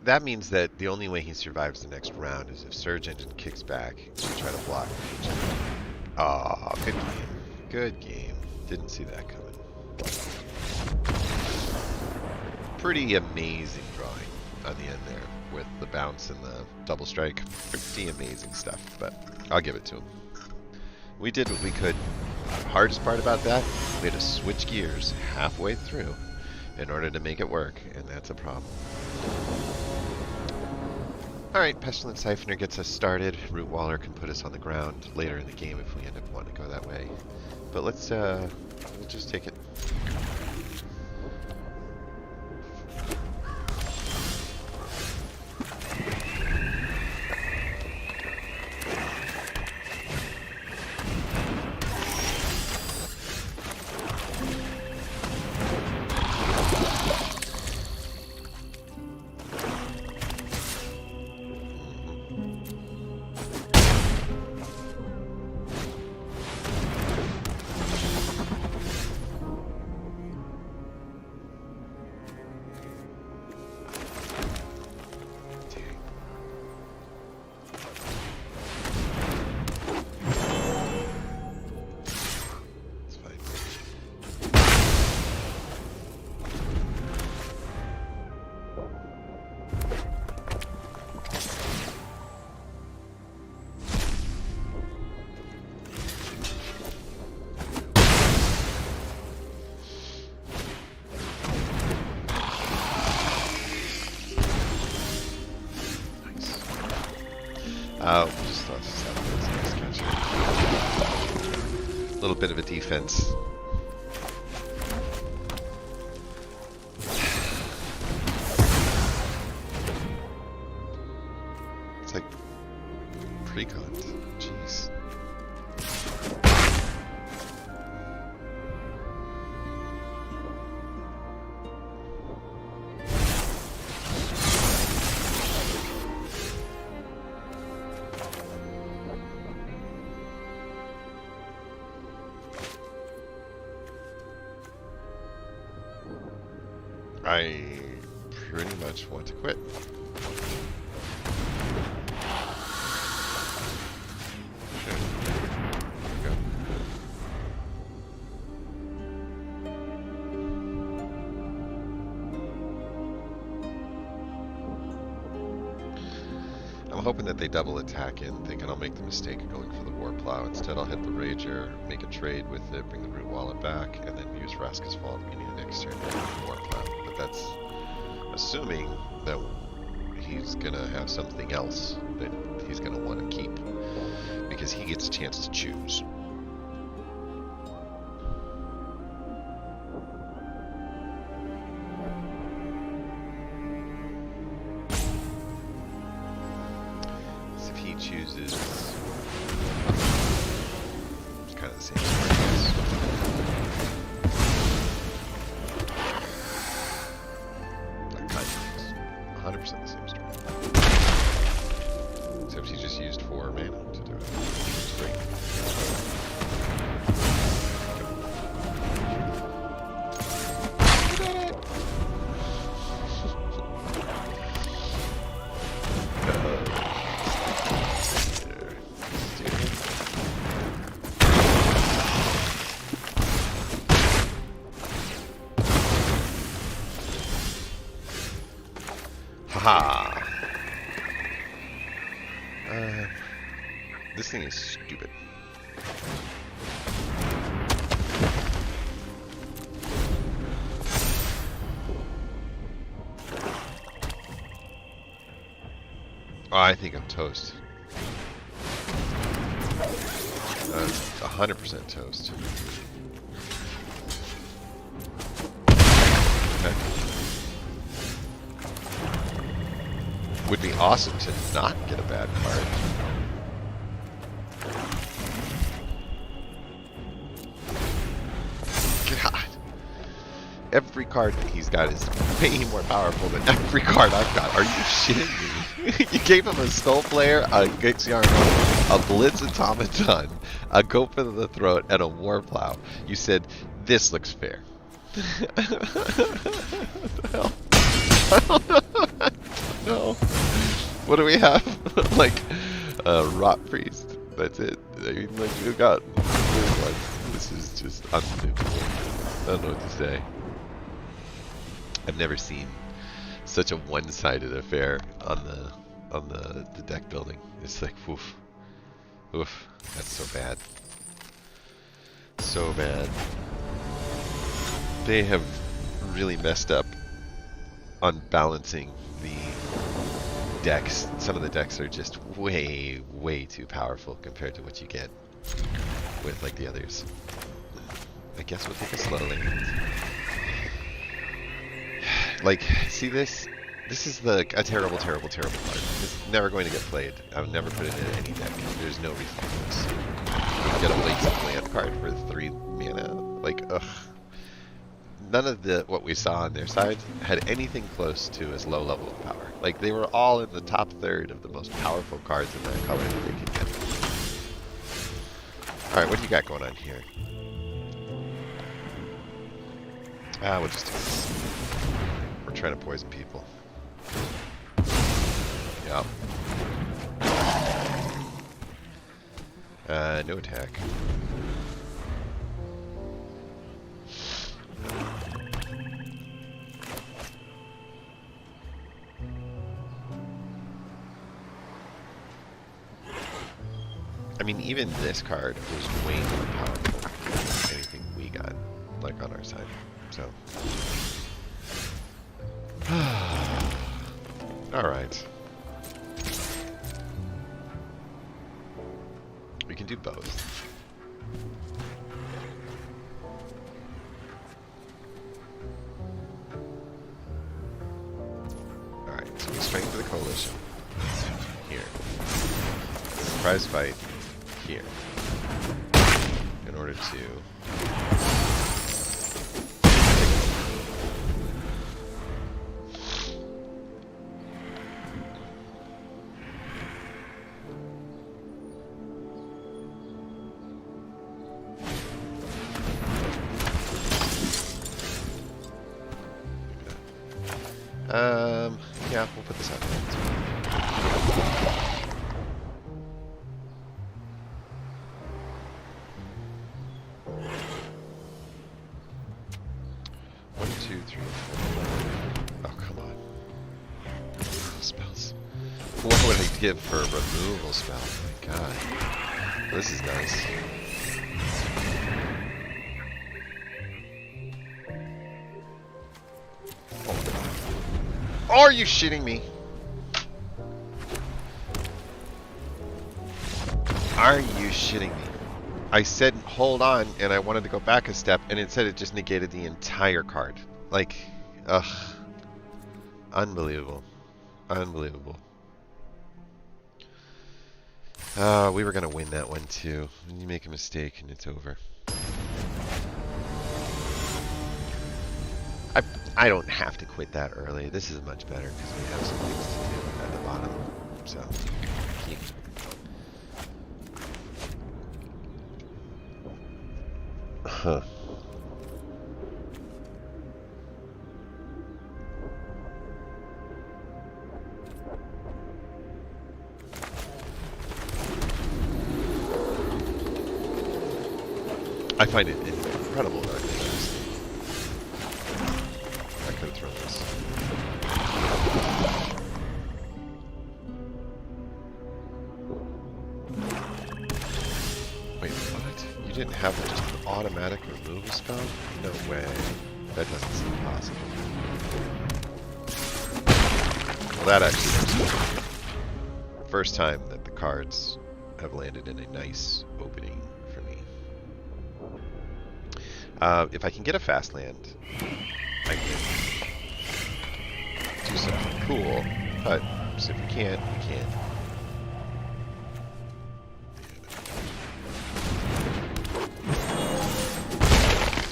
That means that the only way he survives the next round is if Surge Engine kicks back to try to block. Ah, oh, good game. Good game. Didn't see that coming. Pretty amazing drawing on the end there with the bounce and the double strike. Pretty amazing stuff, but I'll give it to him. We did what we could. The hardest part about that, we had to switch gears halfway through in order to make it work, and that's a problem. Alright, Pestilent Siphoner gets us started. Root Waller can put us on the ground later in the game if we end up wanting to go that way. But let's, we'll just take it. Oh, just thought this out. A little bit of a defense. It's like pre-cons. Jeez. I pretty much want to quit. Sure. There we go. I'm hoping that they double attack and thinking I'll make the mistake of going for the War Plow. Instead, I'll hit the Rager, make a trade with it, bring the Root Wallet back, and then use Vraska's Fault beginning of next turn to the War Plow. But that's assuming that he's going to have something else that he's going to want to keep, because he gets a chance to choose. So if he chooses, it's kind of the same story, I guess. Not kind of, 100% the same story. Except he just used 4 mana to do it. It's great. Haha! This thing is stupid. Oh, I think I'm toast. 100% toast. Okay. Would be awesome to not get a bad card. God. Every card that he's got is way more powerful than every card I've got. Are you shitting me? You gave him a Skull Player, a Gixiarmo, a Blitz Automaton, a Go for the Throat, and a War Plow. You said, this looks fair. What the hell? I don't know. What do we have? Like, Rot Priest. That's it. I mean, like, you got weird ones. This is just unbelievable. I don't know what to say. I've never seen such a one-sided affair on the deck building. It's like, woof, oof. That's so bad. So bad. They have really messed up on balancing the decks. Some of the decks are just way, way too powerful compared to what you get with like the others. I guess we'll take it slowly. Like, see this? This is a terrible, terrible, terrible card. It's never going to get played. I would never put it in any deck. There's no reason for this. You can get a Blatant Land card for 3 mana. Like, ugh. None of what we saw on their side had anything close to as low level of power. Like, they were all in the top third of the most powerful cards in that color that they could get. Alright, what do you got going on here? We'll just do this. We're trying to poison people. Yep. No attack. I mean, even this card was way more powerful than anything we got, like, on our side. So. Alright. We can do both. Alright, so we strengthen the coalition. Here. Surprise fight. Here. In order to... yeah, we'll put this out there. 1, 2, 3, 4. Oh, come on. Spells. What would I give for a removal spell? Oh my god. This is nice. Oh. Are you shitting me? Are you shitting me? I said hold on, and I wanted to go back a step, and it said it just negated the entire card. Like, ugh. Unbelievable. Unbelievable. We were going to win that one, too. You make a mistake, and it's over. I don't have to quit that early. This is much better, because we have some things to do at the bottom. So, keep. Huh. I find it incredible that I did this. I could have thrown this. Wait, what? You didn't have just an automatic removal spell? No way. That doesn't seem possible. Well, that actually makes sense. First time that the cards have landed in a nice opening for me. If I can get a fast land, I can do something cool, but if we can't, we can't.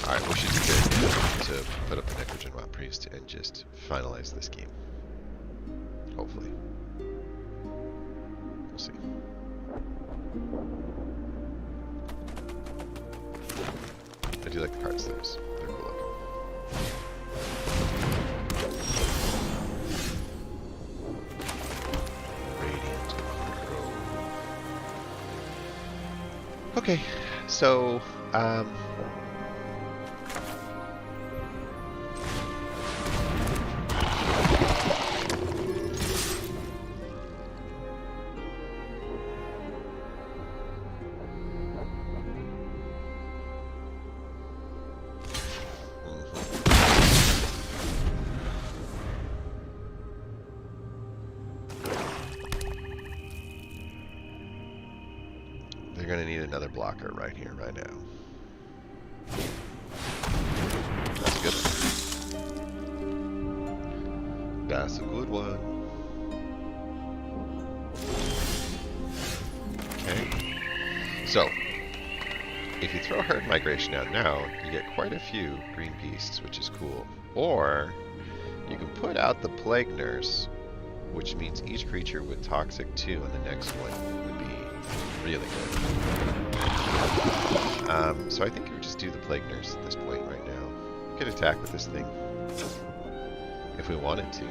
Alright, we should do good to put up the Necrogen Rot Priest and just finalize this game. Hopefully. We'll see. I do like the cards, they're cool looking. Radiant Hero. Okay, so, they're going to need another blocker right here, right now. That's a good one. That's a good one. Okay. So, if you throw Herd Migration out now, you get quite a few green beasts, which is cool. Or, you can put out the Plague Nurse, which means each creature with Toxic 2 on the next one would be really good. So I think we would just do the Plague Nurse at this point right now. We could attack with this thing if we wanted to.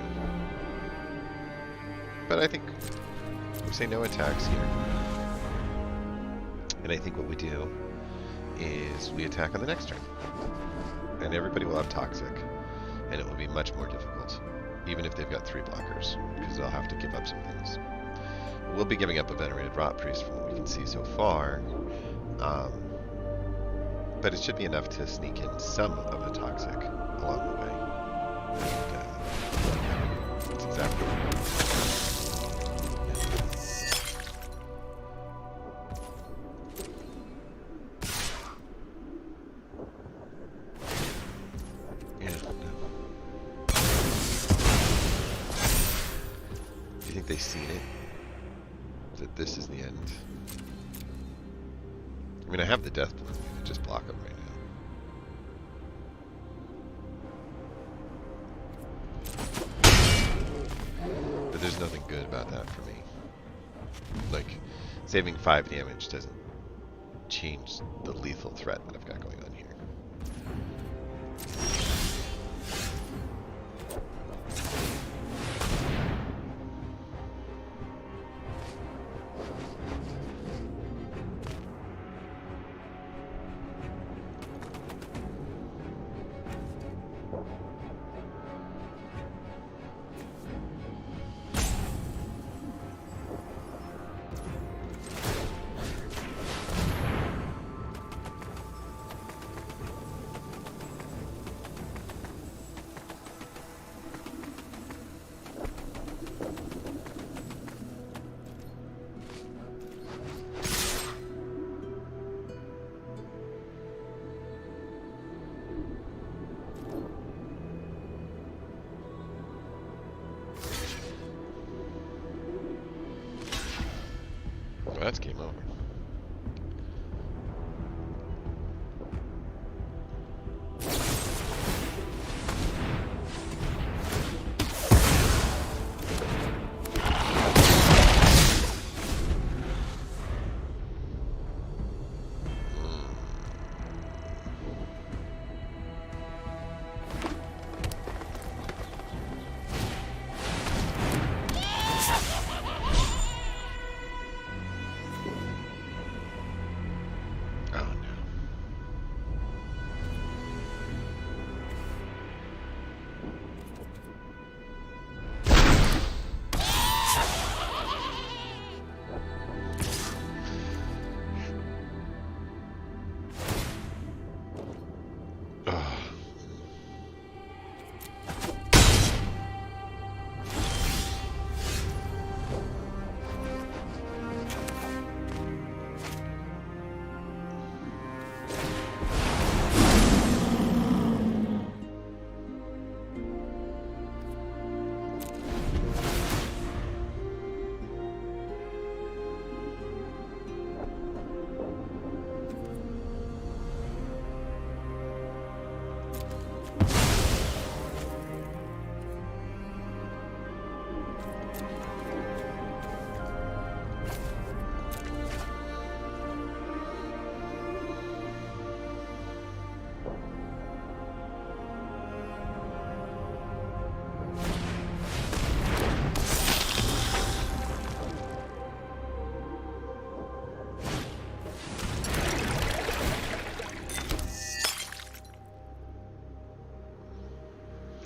But I think we say no attacks here. And I think what we do is we attack on the next turn. And everybody will have Toxic. And it will be much more difficult, even if they've got 3 blockers, because they'll have to give up some things. We'll be giving up a Venerated Rot Priest from what we can see so far, but it should be enough to sneak in some of the Toxic along the way. And, that's exactly what they've seen it, that this is the end. I mean, I have the Death Bloom, I could just block them right now. But there's nothing good about that for me. Like, saving 5 damage doesn't change the lethal threat that I've got going on here.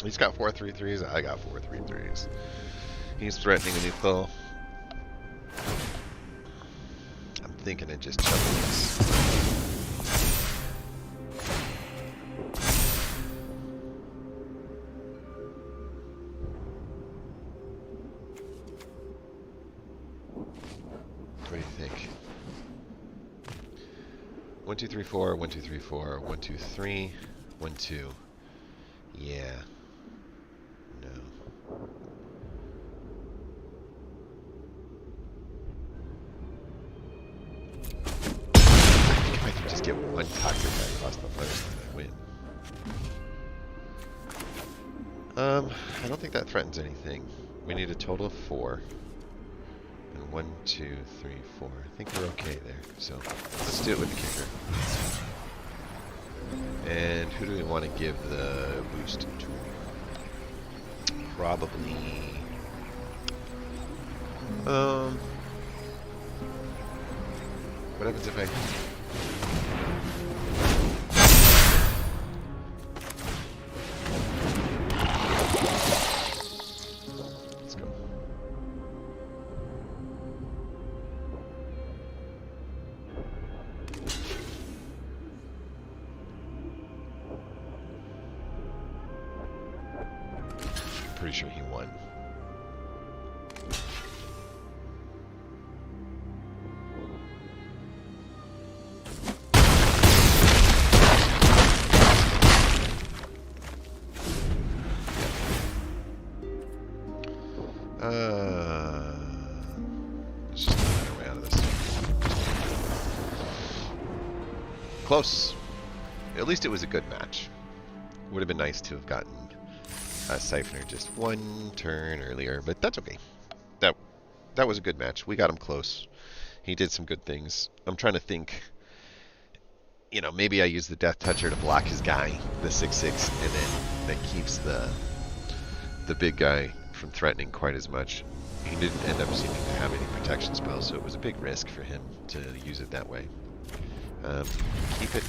He's got 4/3/3s. I got 4/3/3s. He's threatening a lethal. I'm thinking of just chucking this. What do you think? 1, 2, 3, 4. 1, 2, 3, 4. 1, 2, 3. 1, 2. Yeah. No. If I can just get one toxic guy across the finish line, I win. I don't think that threatens anything. We need a total of 4. And 1, 2, 3, 4. I think we're okay there. So let's do it with the kicker. And who do we want to give the boost to? Probably. What happens if I? Let's go. Pretty sure he won. Let's just get our way out of this. Close. At least it was a good match. Would have been nice to have gotten Siphoner just one turn earlier, but that's okay. That was a good match. We got him close. He did some good things. I'm trying to think. You know, maybe I use the Death Toucher to block his guy, the 6/6, and then that keeps the big guy from threatening quite as much. He didn't end up seeming to have any protection spells, so it was a big risk for him to use it that way. Keep it.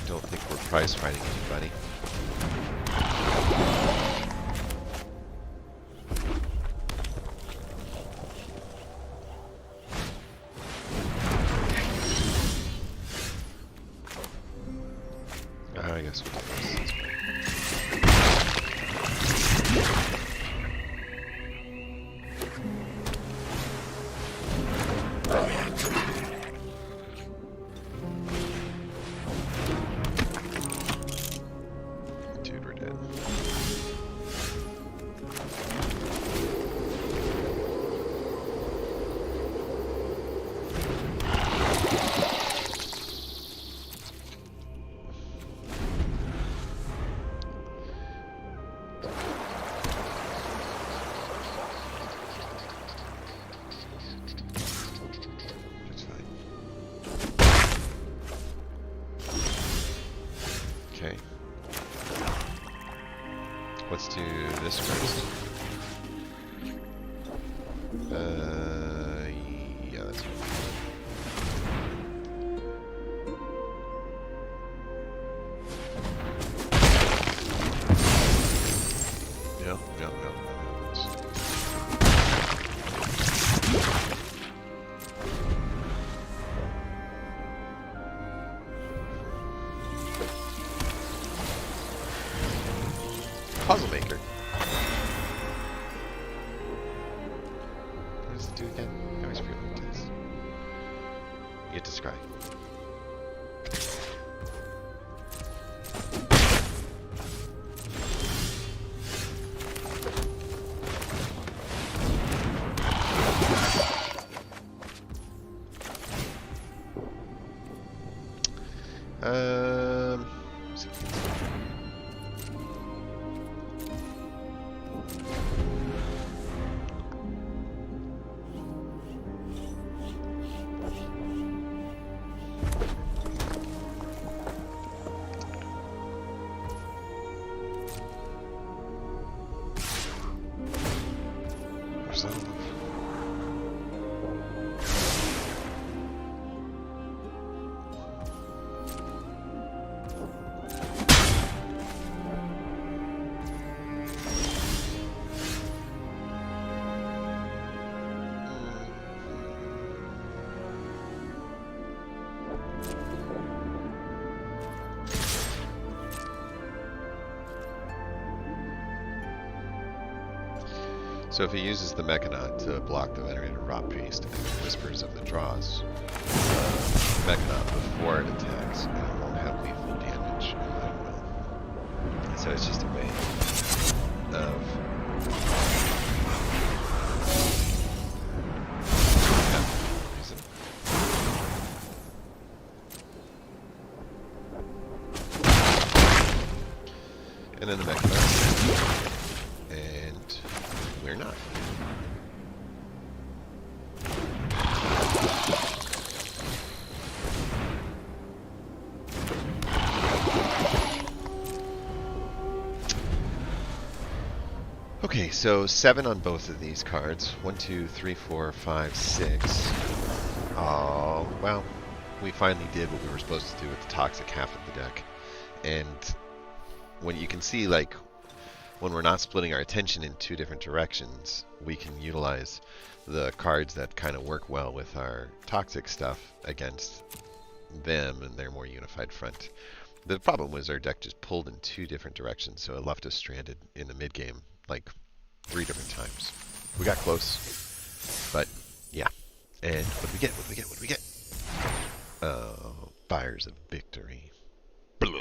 Don't think we're prize fighting anybody. I guess we'll do this. Dude, we're dead. That's fine. Okay. Let's do this first. Yeah, that's fine. No. Puzzle Maker. What does it do again? I always forget what it does. You get to scry. Resolve. So if he uses the Mechanaut to block the Venerated Rot Beast and Whispers of the Draws, Mechanaut before it attacks, and it won't have lethal damage, and mine will. So it's just a way of reason. And then the Mechanaut, and we're not. Okay, so 7 on both of these cards. 1, 2, 3, 4, 5, 6. Oh, well, we finally did what we were supposed to do with the toxic half of the deck. And when you can see, like, when we're not splitting our attention in 2 different directions, we can utilize the cards that kind of work well with our toxic stuff against them and their more unified front. The problem was our deck just pulled in 2 different directions, so it left us stranded in the mid game like 3 different times. We got close, but yeah. And what do we get? What do we get? What do we get? Fires of Victory. Blah.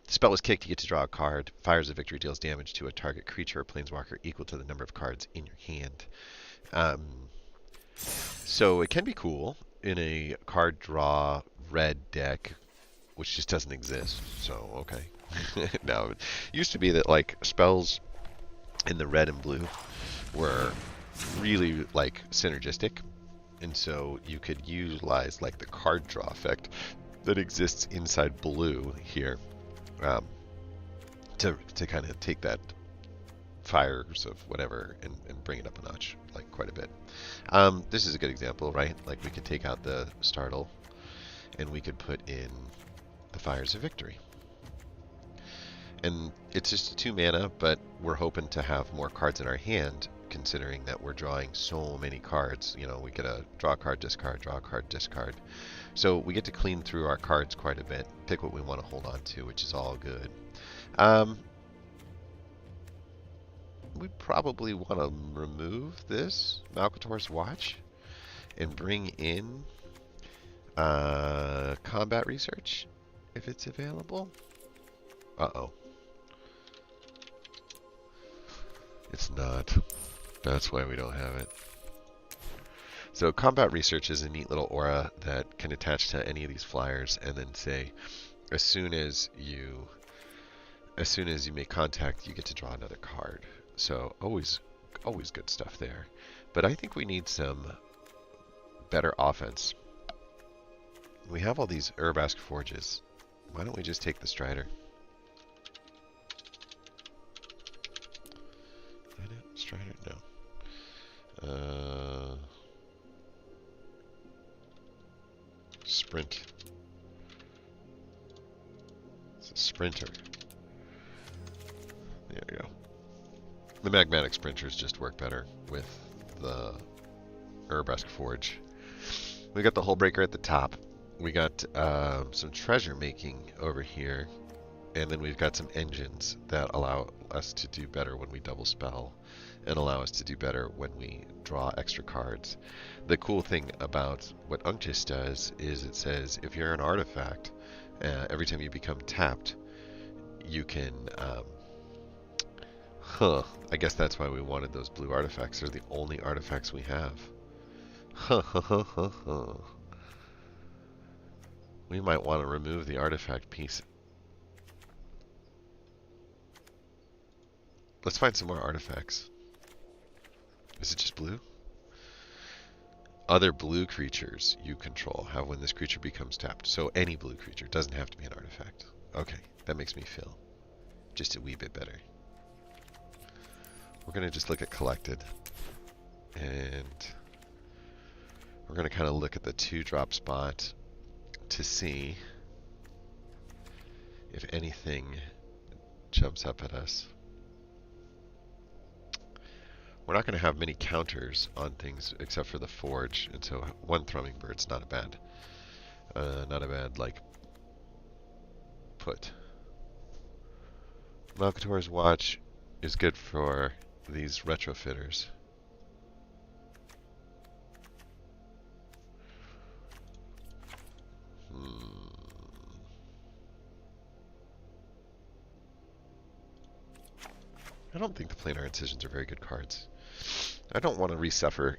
The spell is kicked, you get to draw a card. Fires of Victory deals damage to a target creature or planeswalker equal to the number of cards in your hand. So it can be cool in a card draw red deck, which just doesn't exist. So, okay. Now, it used to be that, like, spells in the red and blue were really, like, synergistic. And so you could utilize, like, the card draw effect that exists inside blue here to kind of take that fires of whatever and bring it up a notch, like, quite a bit. This is a good example, right? Like, we could take out the Startle and we could put in the Fires of Victory. And it's just a 2 mana, but we're hoping to have more cards in our hand, considering that we're drawing so many cards. You know, we get a draw card, discard, draw card, discard. So we get to clean through our cards quite a bit, pick what we want to hold on to, which is all good. We probably want to remove this Malcator's Watch and bring in combat research if it's available. Uh-oh. It's not. That's why we don't have it. So combat research is a neat little aura that can attach to any of these flyers and then say, as soon as you make contact, you get to draw another card. So always good stuff there. But I think we need some better offense. We have all these Urbask Forges. Why don't we just take the Strider? Is that it? Strider? No. Sprint. It's a sprinter. There we go. The Magmatic Sprinters just work better with the Urbask Forge. We got the Hullbreaker at the top. We got some treasure making over here. And then we've got some engines that allow us to do better when we double spell and allow us to do better when we draw extra cards. The cool thing about what Unctus does is it says if you're an artifact, every time you become tapped, you can... I guess that's why we wanted those blue artifacts. They're the only artifacts we have. We might want to remove the artifact piece. Let's find some more artifacts. Is it just blue? Other blue creatures you control have when this creature becomes tapped. So any blue creature. Doesn't have to be an artifact. Okay, that makes me feel just a wee bit better. We're going to just look at collected. And we're going to kind of look at the 2-drop spot to see if anything jumps up at us. We're not going to have many counters on things except for the Forge, and so 1 Thrumming Bird's not a bad, like, put. Malcator's Watch is good for these retrofitters. I don't think the planar incisions are very good cards. I don't want to resuffer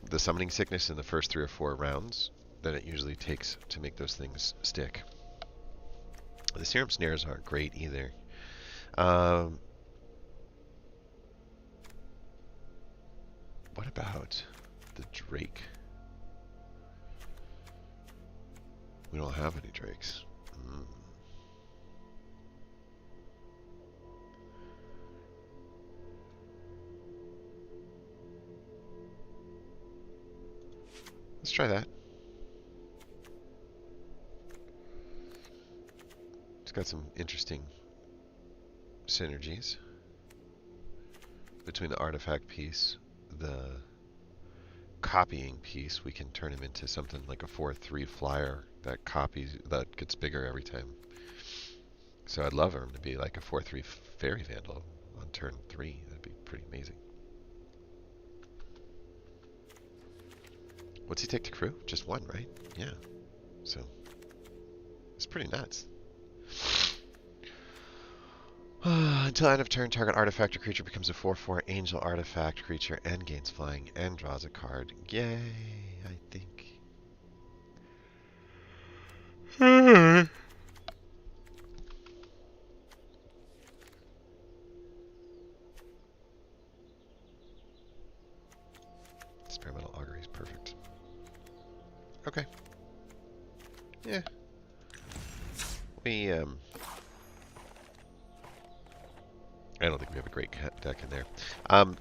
the summoning sickness in the first 3 or 4 rounds that it usually takes to make those things stick. The serum snares aren't great either. What about the Drake? We don't have any Drakes. Let's try that. It's got some interesting synergies between the artifact piece, the copying piece. We can turn him into something like a 4/3 flyer that copies, that gets bigger every time. So I'd love him to be like a 4/3 fairy vandal on turn 3. That'd be pretty amazing. What's he take to crew? Just 1, right? Yeah. So it's pretty nuts. Until end of turn, target artifact or creature becomes a 4/4 angel artifact creature and gains flying and draws a card. Yay, I think. Experimental augury is perfect. Okay. Yeah. I don't think we have a great deck in there.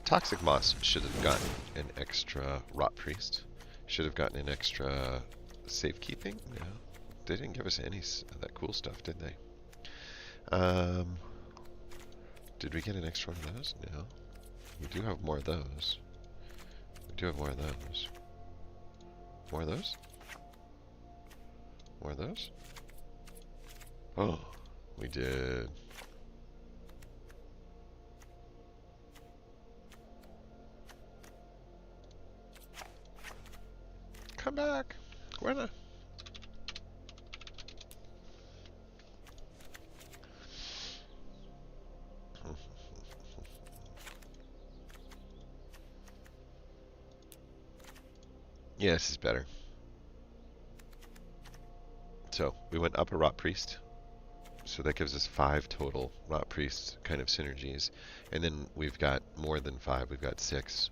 Toxic Moss should have gotten an extra Rot Priest. Should have gotten an extra Safekeeping. No, they didn't give us any of that cool stuff, did they? Did we get an extra one of those? No. We do have more of those. We do have more of those. More of those? More of those? Oh, we did. Come back. Where the? Yeah, this is better. So we went up a Rot Priest. So that gives us 5 total Rot Priest kind of synergies. And then we've got more than 5. We've got 6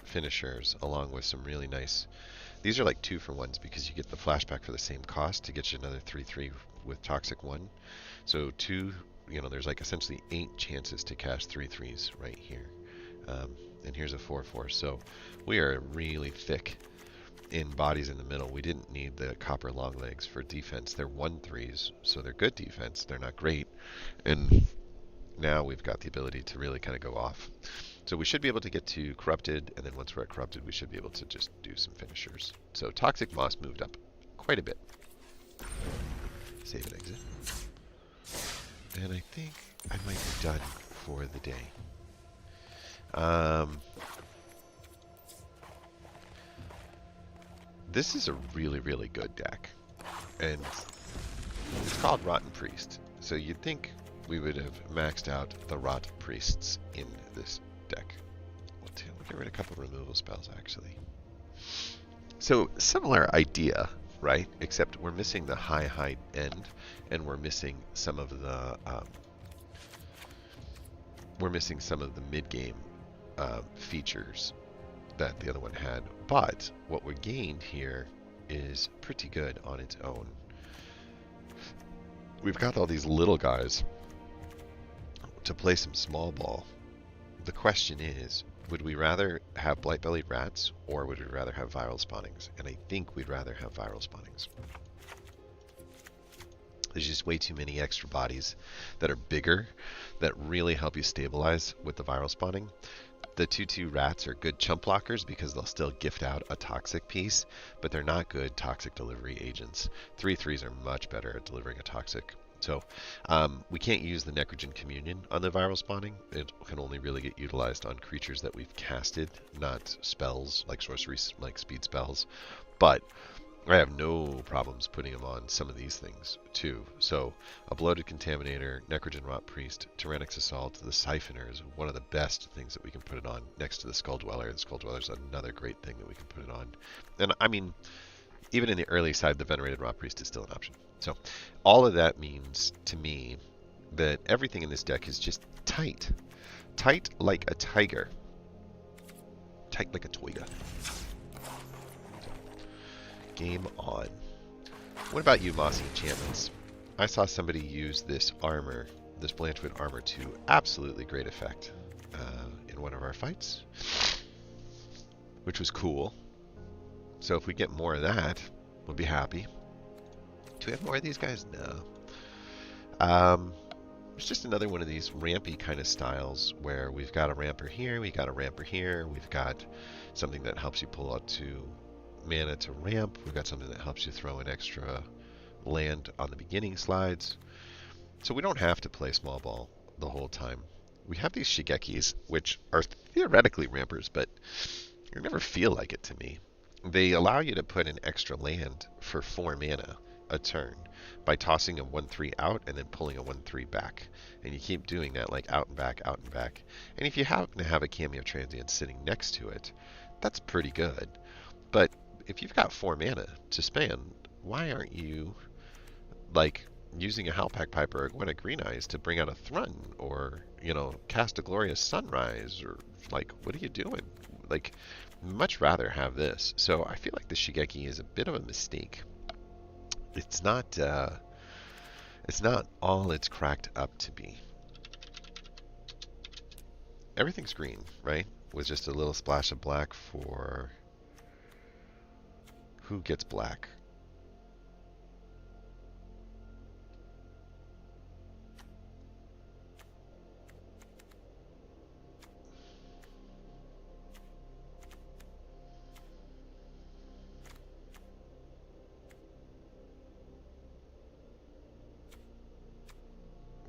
finishers along with some really nice. These are like 2-for-1s because you get the flashback for the same cost to get you another 3/3 with Toxic 1. So there's like essentially 8 chances to cast 3/3s right here. And here's a 4/4. So we are really thick in bodies in the middle. We didn't need the copper long legs for defense. They're 1/3s, so they're good defense. They're not great. And now we've got the ability to really kind of go off. So we should be able to get to Corrupted, and then once we're at Corrupted, we should be able to just do some finishers. So Toxic Moss moved up quite a bit. Save and exit. And I think I might be done for the day. This is a really, really good deck. And it's called Rotten Priest. So you'd think we would have maxed out the Rot Priests in this deck. We'll get rid of a couple of removal spells, actually. So, similar idea, right? Except we're missing the high end, and we're missing some of the mid-game features that the other one had. But what we gained here is pretty good on its own. We've got all these little guys to play some small ball. The question is, would we rather have Blight-Bellied Rats, or would we rather have Viral Spawnings? And I think we'd rather have Viral Spawnings. There's just way too many extra bodies that are bigger that really help you stabilize with the Viral Spawning. The 2/2 Rats are good chump blockers because they'll still gift out a toxic piece, but they're not good toxic delivery agents. 3/3s are much better at delivering a toxic So we can't use the Necrogen Communion on the viral spawning. It can only really get utilized on creatures that we've casted, not spells like sorceries, like speed spells. But I have no problems putting them on some of these things too. So a Bloated Contaminator, Necrogen Rot Priest, Tyrannix Assault, the Siphoner is one of the best things that we can put it on next to the Skull Dweller. The Skull Dweller is another great thing that we can put it on. And I mean, even in the early side, the Venerated Rot Priest is still an option. So all of that means to me that everything in this deck is just tight. Tight like a tiger. Tight like a toiga. So, game on. What about you, Mossy Enchantments? I saw somebody use this armor, this Blanchwood armor, to absolutely great effect in one of our fights, which was cool. So if we get more of that, we'll be happy. Do we have more of these guys? No. It's just another one of these rampy kind of styles where we've got a ramper here, we got a ramper here, we've got something that helps you pull out 2 mana to ramp, we've got something that helps you throw an extra land on the beginning slides. So we don't have to play small ball the whole time. We have these Shigekis, which are theoretically rampers, but you never feel like it to me. They allow you to put an extra land for 4 mana a turn by tossing a 1/3 out and then pulling a 1/3 back. And you keep doing that, like out and back, out and back. And if you happen to have a Cameo Transient sitting next to it, that's pretty good. But if you've got 4 mana to spend, why aren't you like using a Howlpack Piper or Gwenna Green Eyes to bring out a Thrun, or, you know, cast a Glorious Sunrise, or like, what are you doing? Like, much rather have this. So I feel like the Shigeki is a bit of a mistake. It's not all it's cracked up to be. Everything's green, right? With just a little splash of black for who gets black.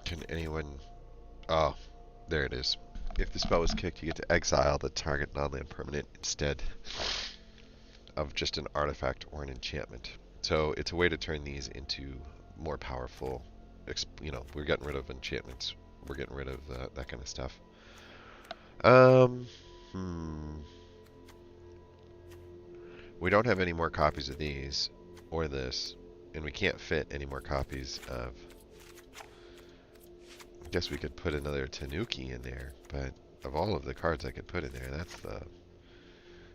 Can anyone... Oh, there it is. If the spell was kicked, you get to exile the target non-land permanent instead of just an artifact or an enchantment. So it's a way to turn these into more powerful... You know, we're getting rid of enchantments. We're getting rid of that kind of stuff. We don't have any more copies of these or this, and we can't fit any more copies of... I guess we could put another Tanuki in there, but of all of the cards I could put in there,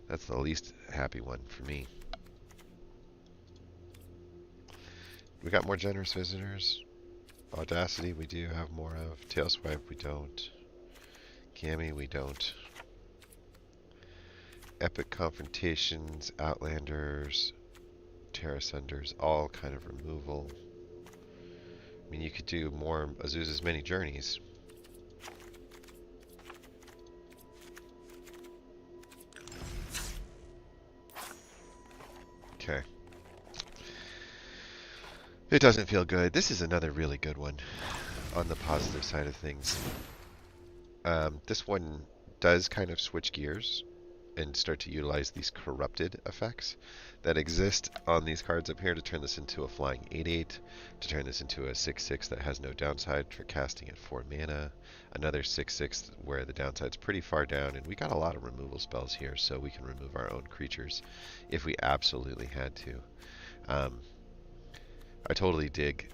that's the least happy one for me. We got more Generous Visitors. Audacity we do have more of. Tailswipe we don't. Cami we don't. Epic Confrontations, Outlanders, Terra Senders, all kind of removal. I mean, you could do more Azusa's Many Journeys. Okay. It doesn't feel good. This is another really good one on the positive side of things. This one does kind of switch gears and start to utilize these corrupted effects that exist on these cards up here to turn this into a flying 8/8, to turn this into a 6/6 that has no downside for casting at 4 mana, another 6/6 where the downside's pretty far down, and we got a lot of removal spells here, so we can remove our own creatures if we absolutely had to. I totally dig.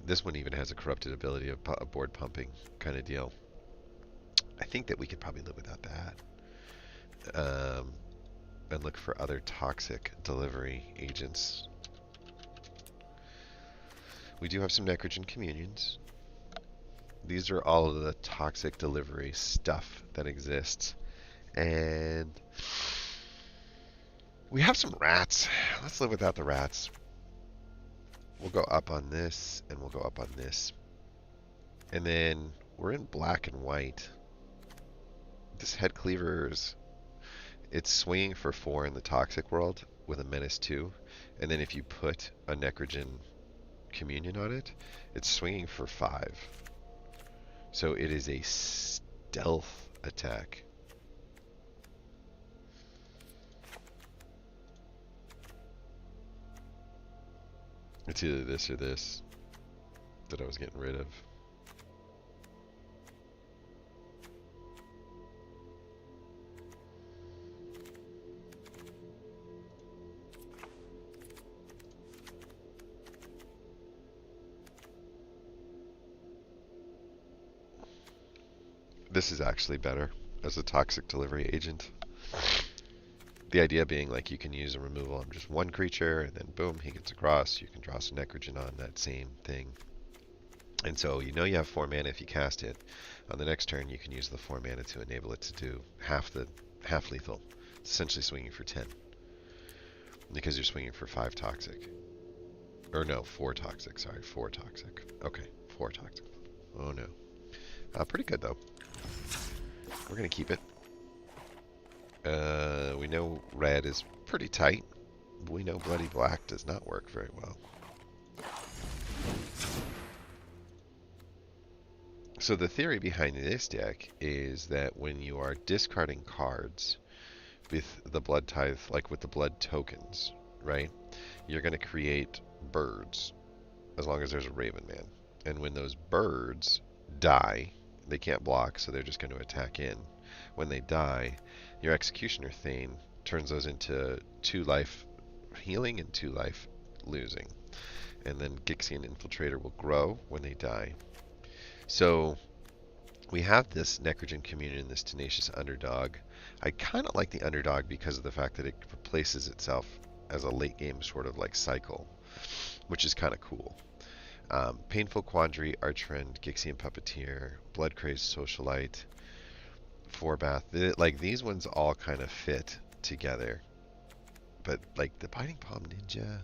This one even has a corrupted ability of a board pumping kind of deal. I think that we could probably live without that. And look for other toxic delivery agents. We do have some Necrogen Communions. These are all of the toxic delivery stuff that exists. And we have some rats. Let's live without the rats. We'll go up on this, and we'll go up on this. And then we're in black and white. This Head Cleaver's, it's swinging for 4 in the toxic world with a Menace 2. And then if you put a Necrogen Communion on it, it's swinging for 5. So it is a stealth attack. It's either this or this that I was getting rid of. This is actually better as a toxic delivery agent. The idea being like you can use a removal on just one creature and then boom, he gets across. You can draw some Necrogen on that same thing. And so you know you have 4 mana if you cast it. On the next turn you can use the 4 mana to enable it to do half lethal. It's essentially swinging for 10. Because you're swinging for 5 toxic. Or no, 4 toxic, sorry, 4 toxic. Okay, 4 toxic. Oh no. Pretty good though. We're going to keep it. We know red is pretty tight. We know bloody black does not work very well. So the theory behind this deck is that when you are discarding cards with the blood tithe, like with the blood tokens, right? You're going to create birds as long as there's a Raven Man. And when those birds die, they can't block, so they're just going to attack in. When they die, your Executioner Thane turns those into 2 life healing and 2 life losing. And then Gixian Infiltrator will grow when they die. So we have this Necrogen Communion, this Tenacious Underdog. I kind of like the Underdog because of the fact that it replaces itself as a late game sort of like cycle, which is kind of cool. Painful Quandary, Archfiend, Gixian Puppeteer, Blood Crazed Socialite, Forbath. Like these ones all kind of fit together. But like the Biting Palm Ninja,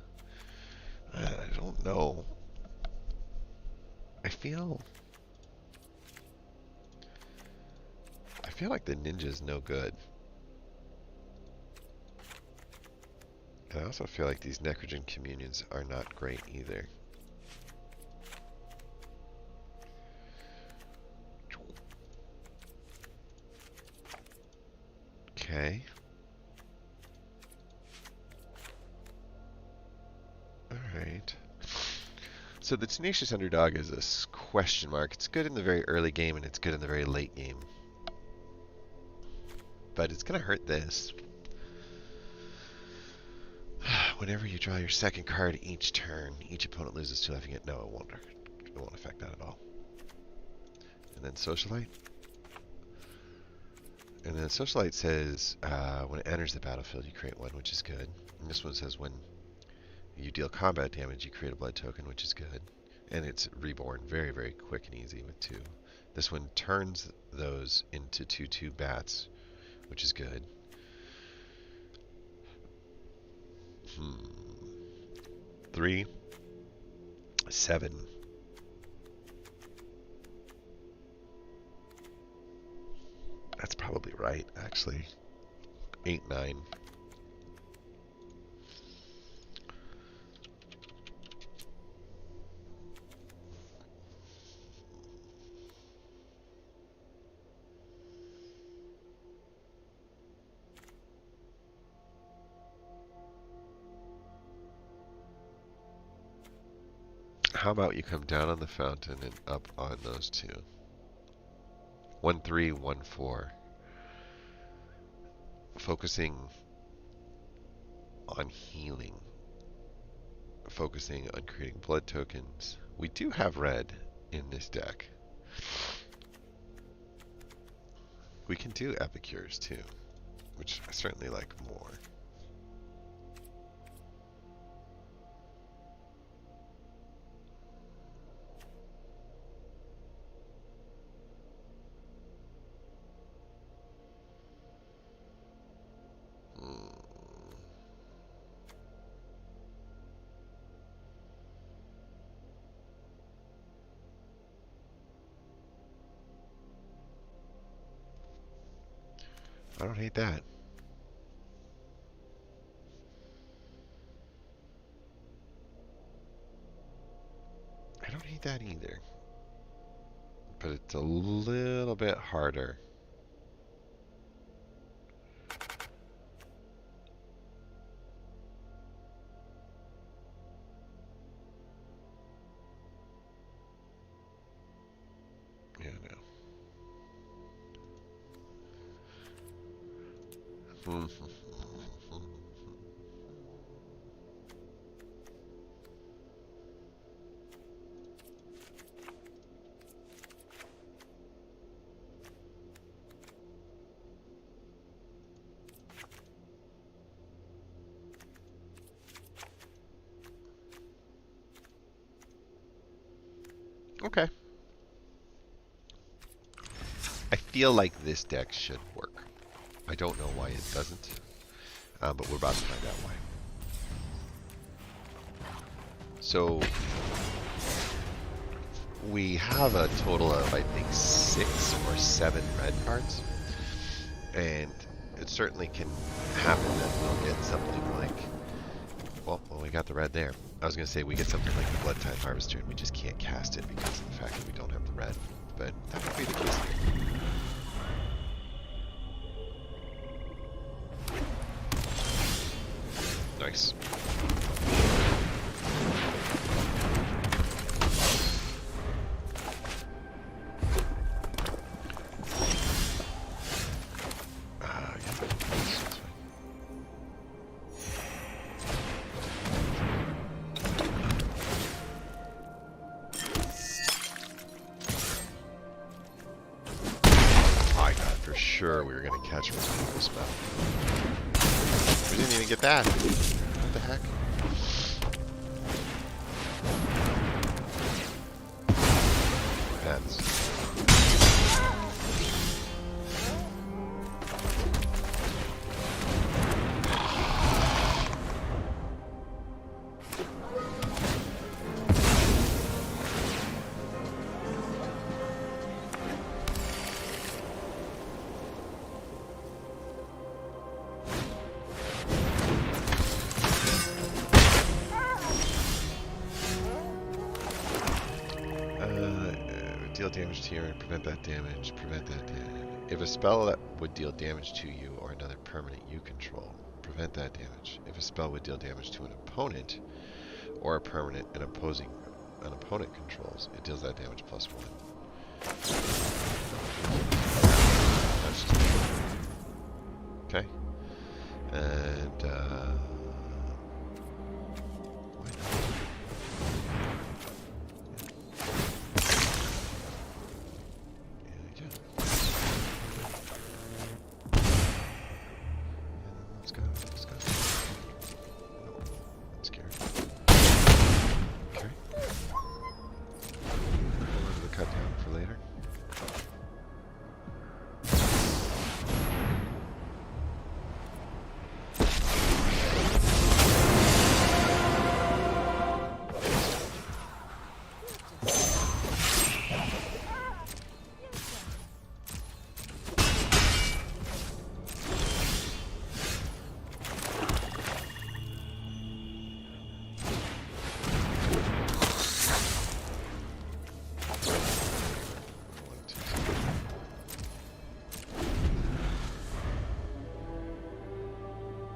I don't know. I feel like the ninja is no good. And I also feel like these Necrogen Communions are not great either. Okay. Alright. So the Tenacious Underdog is a question mark. It's good in the very early game and it's good in the very late game. But it's going to hurt this. Whenever you draw your second card each turn, each opponent loses 2 life. No, it won't. It won't affect that at all. And then Socialite. And then Socialite says when it enters the battlefield, you create 1, which is good. And this one says when you deal combat damage, you create a blood token, which is good. And it's reborn very, very quick and easy with 2. This one turns those into 2/2 bats, which is good. 3, 7. That's probably right, actually. 8, 9. How about you come down on the fountain and up on those 2? 1, 3, 1, 4. Focusing on healing. Focusing on creating blood tokens. We do have red in this deck. We can do Epicures too, which I certainly like more. I don't hate that. that either. But it's a little bit harder. Yeah, no. Okay. I feel like this deck should work. I don't know why it doesn't, but we're about to find out why. So we have a total of, I think, 6 or 7 red cards, and it certainly can happen that we'll get something like, well, we got the red there. I was going to say we get something like the Blood Tide Harvester, and we just can't cast it because of the fact that we don't have the red. But that would be the case here. Nice. Sure, we were going to catch him with this spell. We didn't even get that. What the heck? Depends. Deal damage to you and prevent that damage. Prevent that damage. If a spell that would deal damage to you or another permanent you control, prevent that damage. If a spell would deal damage to an opponent or a permanent an opponent controls, it deals that damage +1. That's just okay. And why not?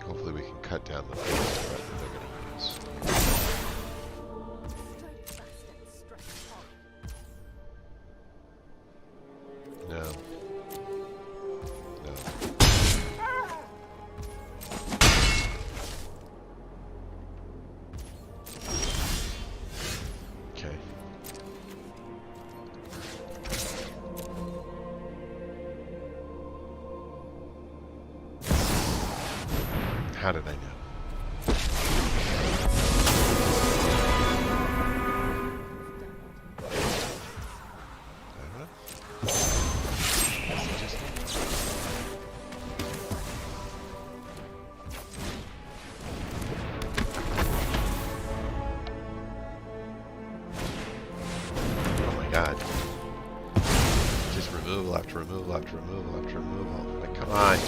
Hopefully we can cut down the threat that they're going to use. No. No. Okay. How did I know? Oh my god. Just removal after removal after removal after removal. Like, come on.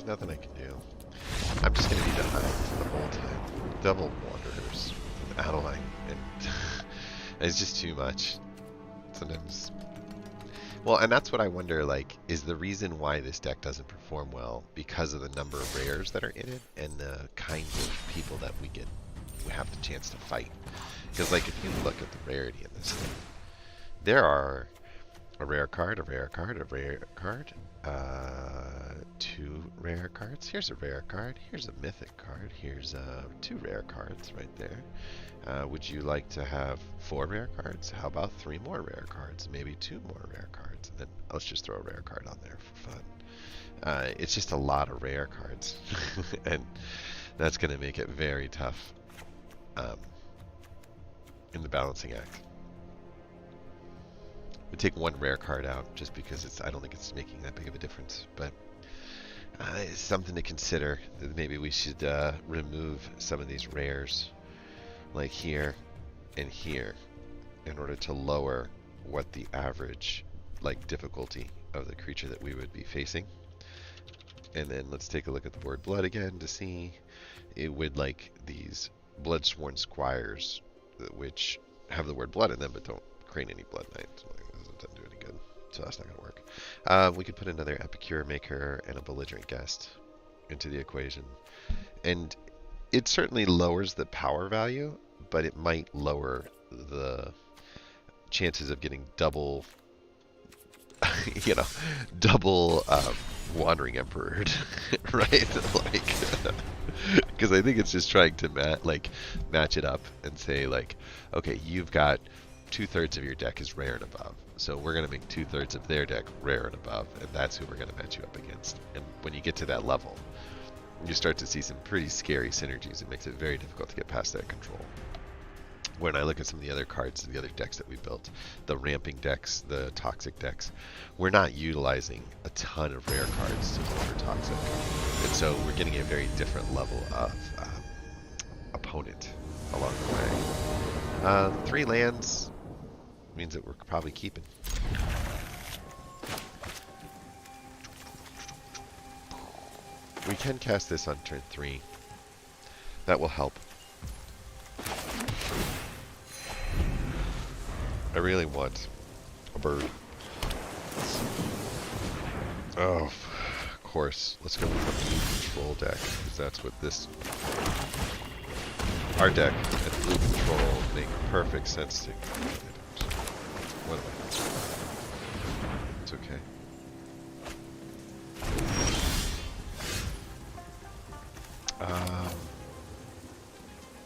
there's nothing I can do. I'm just going to be behind the whole time. Double Wanderers, Adeline, and it's just too much. Sometimes. Well, and that's what I wonder, like, is the reason why this deck doesn't perform well because of the number of rares that are in it and the kinds of people that we have the chance to fight. Because, like, if you look at the rarity in this thing, there are a rare card, a rare card, a rare card, 2 rare cards. Here's a rare card. Here's a mythic card. Here's 2 rare cards right there. Would you like to have 4 rare cards? How about 3 more rare cards? Maybe 2 more rare cards. And then let's just throw a rare card on there for fun. It's just a lot of rare cards. And that's going to make it very tough in the balancing act. We take 1 rare card out just because I don't think it's making that big of a difference. But it's something to consider. That maybe we should remove some of these rares, like here and here, in order to lower what the average difficulty of the creature that we would be facing. And then let's take a look at the word blood again to see. It would like these Bloodsworn Squires, which have the word blood in them but don't create any blood knights. It doesn't do any good, so that's not going to work. We could put another Epicure Maker and a Belligerent Guest into the equation. And it certainly lowers the power value, but it might lower the chances of getting double, double Wandering Emperor, right? Like, because I think it's just trying to match it up and say, like, okay, you've got 2/3 of your deck is rare and above, so we're going to make 2/3 of their deck rare and above, and that's who we're going to match you up against. And when you get to that level, you start to see some pretty scary synergies. It makes it very difficult to get past that control. When I look at some of the other cards, the other decks that we built, the ramping decks, the toxic decks, we're not utilizing a ton of rare cards to deliver toxic. And so we're getting a very different level of opponent along the way. 3 lands means that we're probably keeping. We can cast this on turn 3. That will help. I really want a bird. Oh, of course. Let's go with a blue control deck, because that's what this... Our deck and blue control make perfect sense to... What am I? It's okay.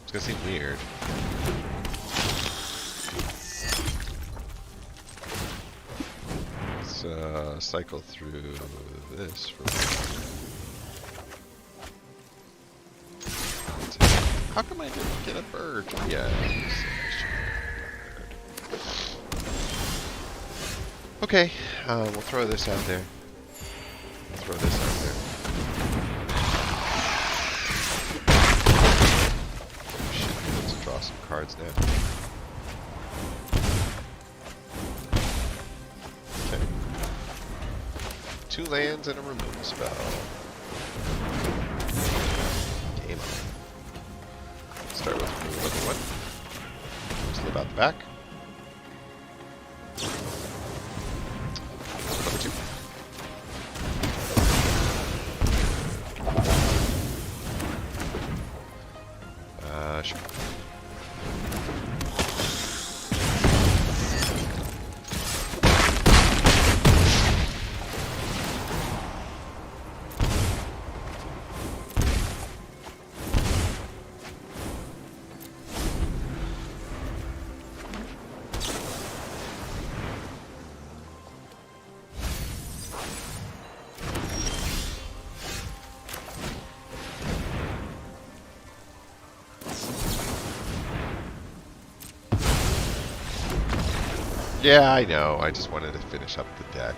It's gonna seem weird. Let's cycle through this for how come I didn't get a bird? Yeah. Okay, we'll throw this out there. Throw this out there. Let's draw some cards now. Okay. 2 lands and a removal spell. Game on. Start with removal number 1. Slip out the back. Number 2. Sure. Yeah, I know. I just wanted to finish up the deck.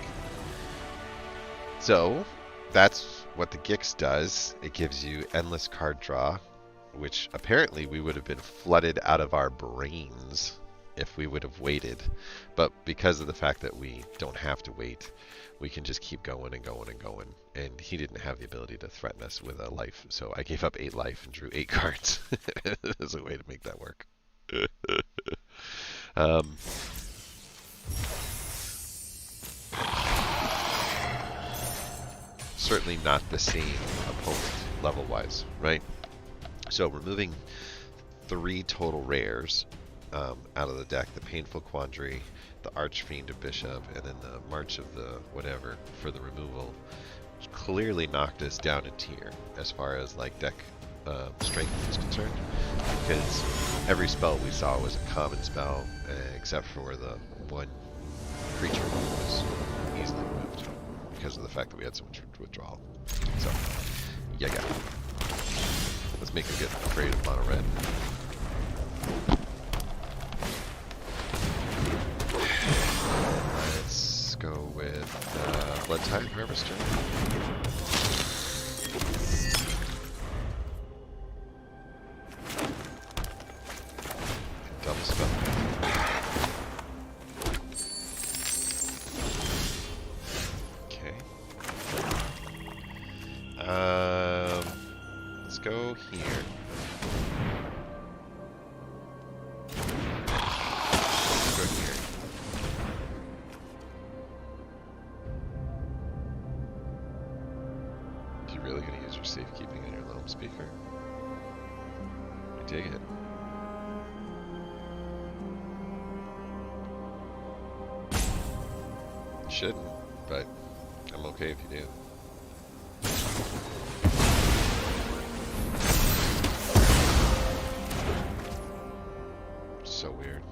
So, that's what the Gix does. It gives you endless card draw, which apparently we would have been flooded out of our brains if we would have waited. But because of the fact that we don't have to wait, we can just keep going and going and going. And he didn't have the ability to threaten us with a life, so I gave up 8 life and drew 8 cards as a way to make that work. um, certainly not the same opponent level-wise, right? So removing 3 total rares out of the deck, the Painful Quandary, the Archfiend of Bishop, and then the March of the whatever for the removal, clearly knocked us down a tier as far as like deck strength is concerned, because every spell we saw was a common spell, except for the one creature was easily removed because of the fact that we had so much withdrawal. So, yeah. Let's make him get afraid of mono red. Let's go with Blood Tide Harvester. Double spell. Okay. Let's go here. Let's go here. You really gonna use your safekeeping on your little speaker? I dig it. You shouldn't, but I'm okay if you do. So weird.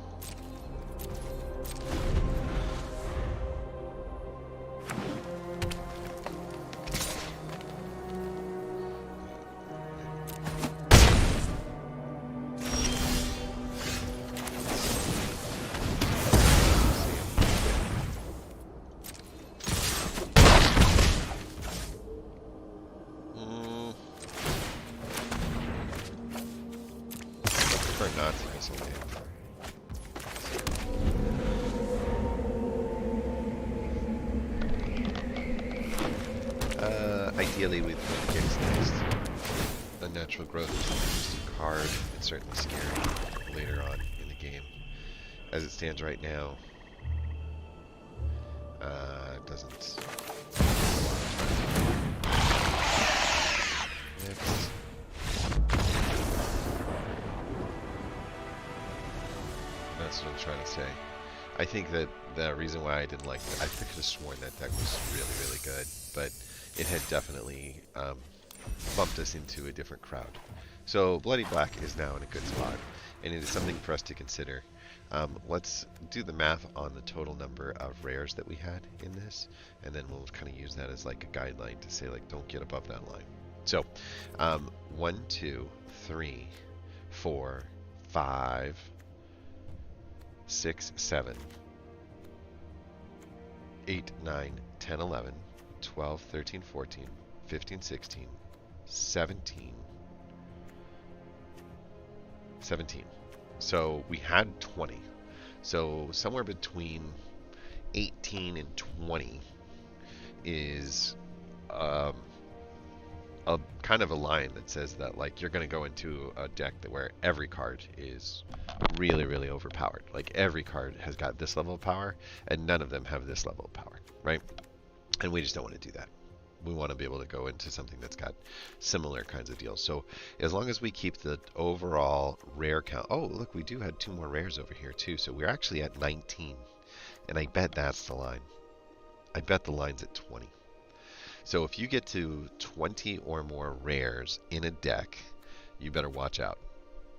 I prefer not to miss a game. Ideally we'd put Gix next. Unnatural Growth is an interesting card. It's certainly scary later on in the game. As it stands right now, it doesn't... Next. That's what I'm trying to say. I think that the reason why I didn't like it, I could have sworn that deck was really, really good, but it had definitely bumped us into a different crowd. So Bloody Black is now in a good spot, and it is something for us to consider. Let's do the math on the total number of rares that we had in this, and then we'll kind of use that as like a guideline to say, like, don't get above that line. So 1, 2, 3, 4, 5, 6, 7, 8, 9, 10, 11, 12, 13, 14, 15, 16, 17. So we had 20. So somewhere between 18 and 20 is a kind of a line that says that, like, you're going to go into a deck that where every card is really, really overpowered. Like, every card has got this level of power, and none of them have this level of power, right? And we just don't want to do that. We want to be able to go into something that's got similar kinds of deals. So as long as we keep the overall rare count... Oh, look, we do have 2 more rares over here, too. So we're actually at 19. And I bet that's the line. I bet the line's at 20. So if you get to 20 or more rares in a deck, you better watch out,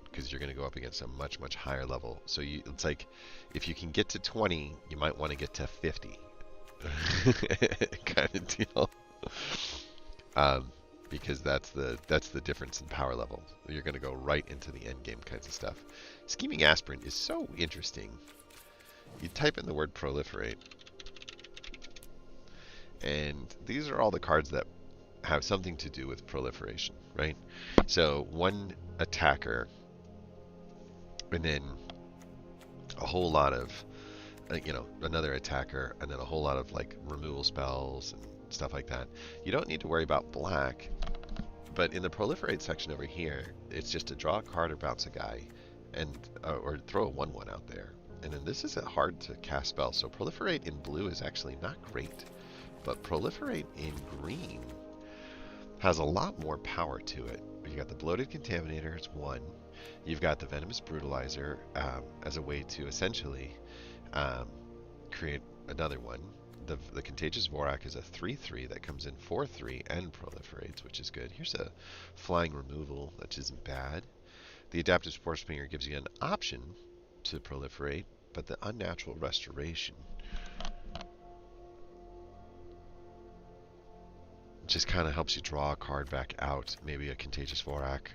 because you're going to go up against a much, much higher level. So it's like, if you can get to 20, you might want to get to 50 kind of deal. Because that's the difference in power level. You're going to go right into the end game kinds of stuff. Scheming Aspirant is so interesting. You type in the word proliferate, and these are all the cards that have something to do with proliferation, right? So one attacker, and then a whole lot of, another attacker, and then a whole lot of like removal spells and stuff like that. You don't need to worry about black, but in the proliferate section over here, it's just to draw a card or bounce a guy, and or throw a 1/1 out there. And then this is a hard to cast spell, so proliferate in blue is actually not great, but proliferate in green has a lot more power to it. You got the bloated contaminator, it's 1. You've got the venomous brutalizer as a way to essentially create another one. The contagious vorak is a 3/3 that comes in 4/3 and proliferates, which is good. Here's a flying removal, which isn't bad. The adaptive spore springer gives you an option to proliferate, but the unnatural restoration just kind of helps you draw a card back out. Maybe a contagious vorak,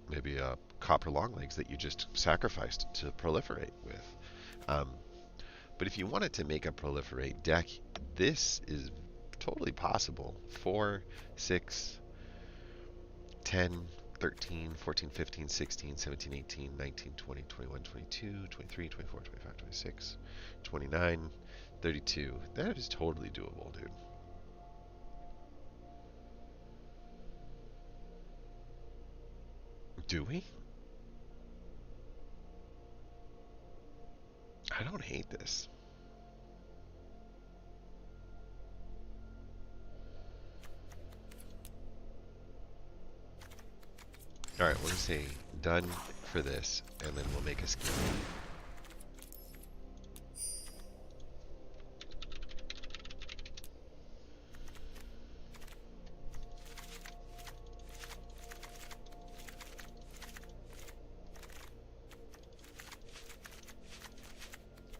maybe a copper longlegs that you just sacrificed to proliferate with. But if you wanted to make a proliferate deck, this is totally possible. 4, 6, 10, 13, 14, 15, 16, 17, 18, 19, 20, 21, 22, 23, 24, 25, 26, 29, 32. That is totally doable, dude. Do we? I don't hate this. Alright, we're going to say done for this, and then we'll make a scheme.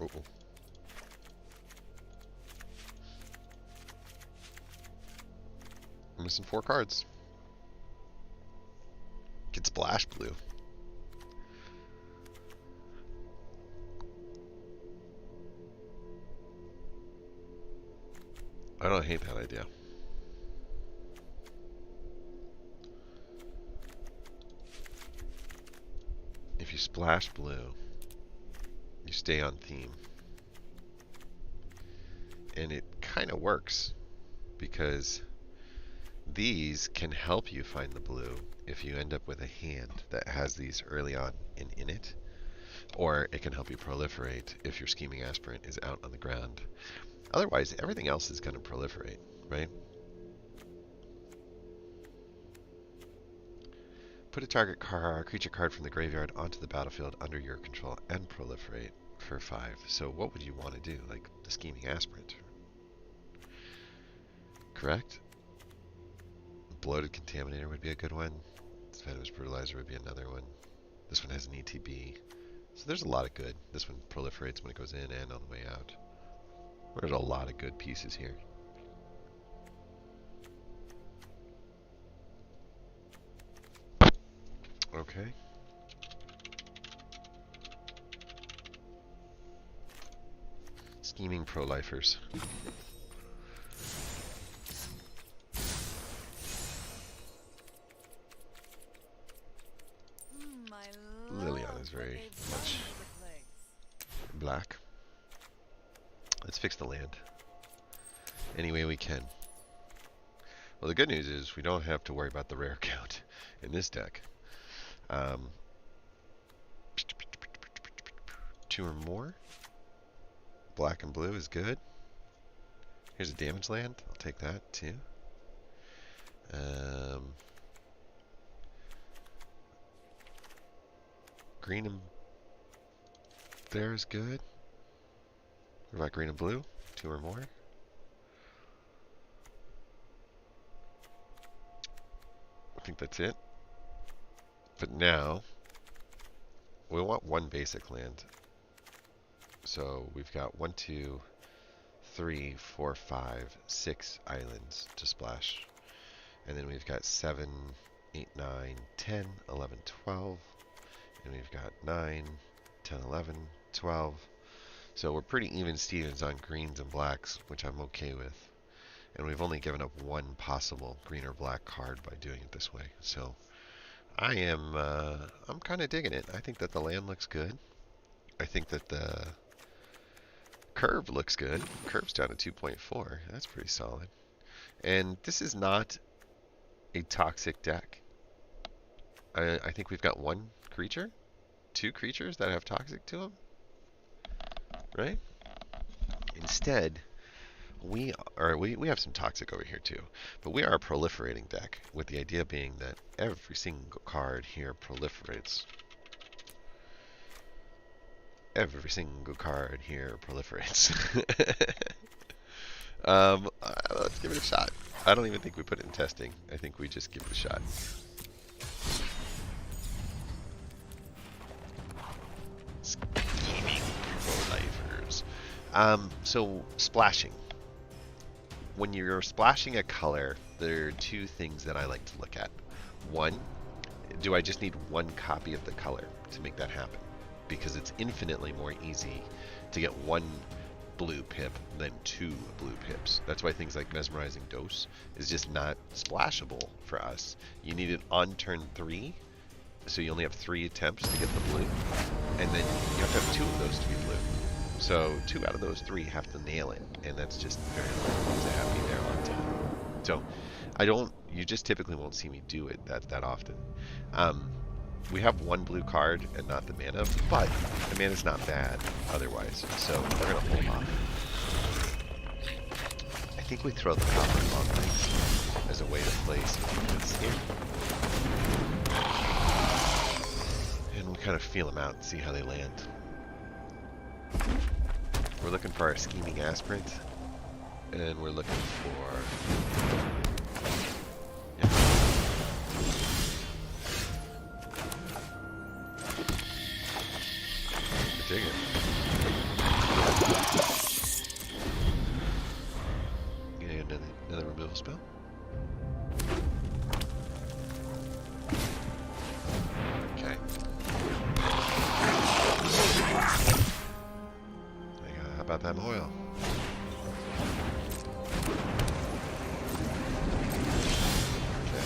Uh-oh. I'm missing 4 cards. Get splash blue. I don't hate that idea. If you splash blue, you stay on theme. And it kind of works because these can help you find the blue if you end up with a hand that has these early on in it. Or it can help you proliferate if your scheming aspirant is out on the ground. Otherwise, everything else is going to proliferate, right? Put a target creature card from the graveyard onto the battlefield under your control and proliferate for 5. So what would you want to do? Like the scheming aspirant. Correct? Bloated contaminator would be a good one. Venomous brutalizer would be another one. This one has an ETB. So there's a lot of good. This one proliferates when it goes in and on the way out. There's a lot of good pieces here. Okay. Scheming pro-lifers. Liliana is very much black. Let's fix the land any way we can. Well, the good news is we don't have to worry about the rare count in this deck. 2 or more. Black and blue is good. Here's a damage land. I'll take that too. Green and there is good. What about green and blue? 2 or more. I think that's it. But now, we want 1 basic land. So we've got 1, 2, 3, 4, 5, 6 islands to splash. And then we've got 7, 8, 9, 10, 11, 12. And we've got 9, 10, 11, 12. So we're pretty even Stevens on greens and blacks, which I'm okay with. And we've only given up 1 possible green or black card by doing it this way. So I'm kind of digging it. I think that the land looks good. I think that the curve looks good. Curve's down to 2.4. That's pretty solid. And this is not a toxic deck. I think we've got one creature, two creatures that have toxic to them, right? Instead, we have some toxic over here too, but we are a proliferating deck, with the idea being that every single card here proliferates. Every single card here proliferates. Let's give it a shot. I don't even think we put it in testing. I think we just give it a shot. Scheming pro-lifers. So splashing. When you're splashing a color, there are two things that I like to look at. One, do I just need one copy of the color to make that happen? Because it's infinitely more easy to get one blue pip than two blue pips. That's why things like Mesmerizing Dose is just not splashable for us. You need it on turn 3, so you only have 3 attempts to get the blue, and then you have to have 2 of those to be blue. So 2 out of those 3 have to nail it, and that's just very likely to have me there on time. So you just typically won't see me do it that often. We have one blue card and not the mana, but the mana's not bad otherwise, so we're going to hold off. I think we throw the copper on things as a way to play some units here. And we kind of feel them out and see how they land. We're looking for our Scheming Aspirant, and we're looking for... Dig it. Get another removal spell. Okay. How about that oil? Okay.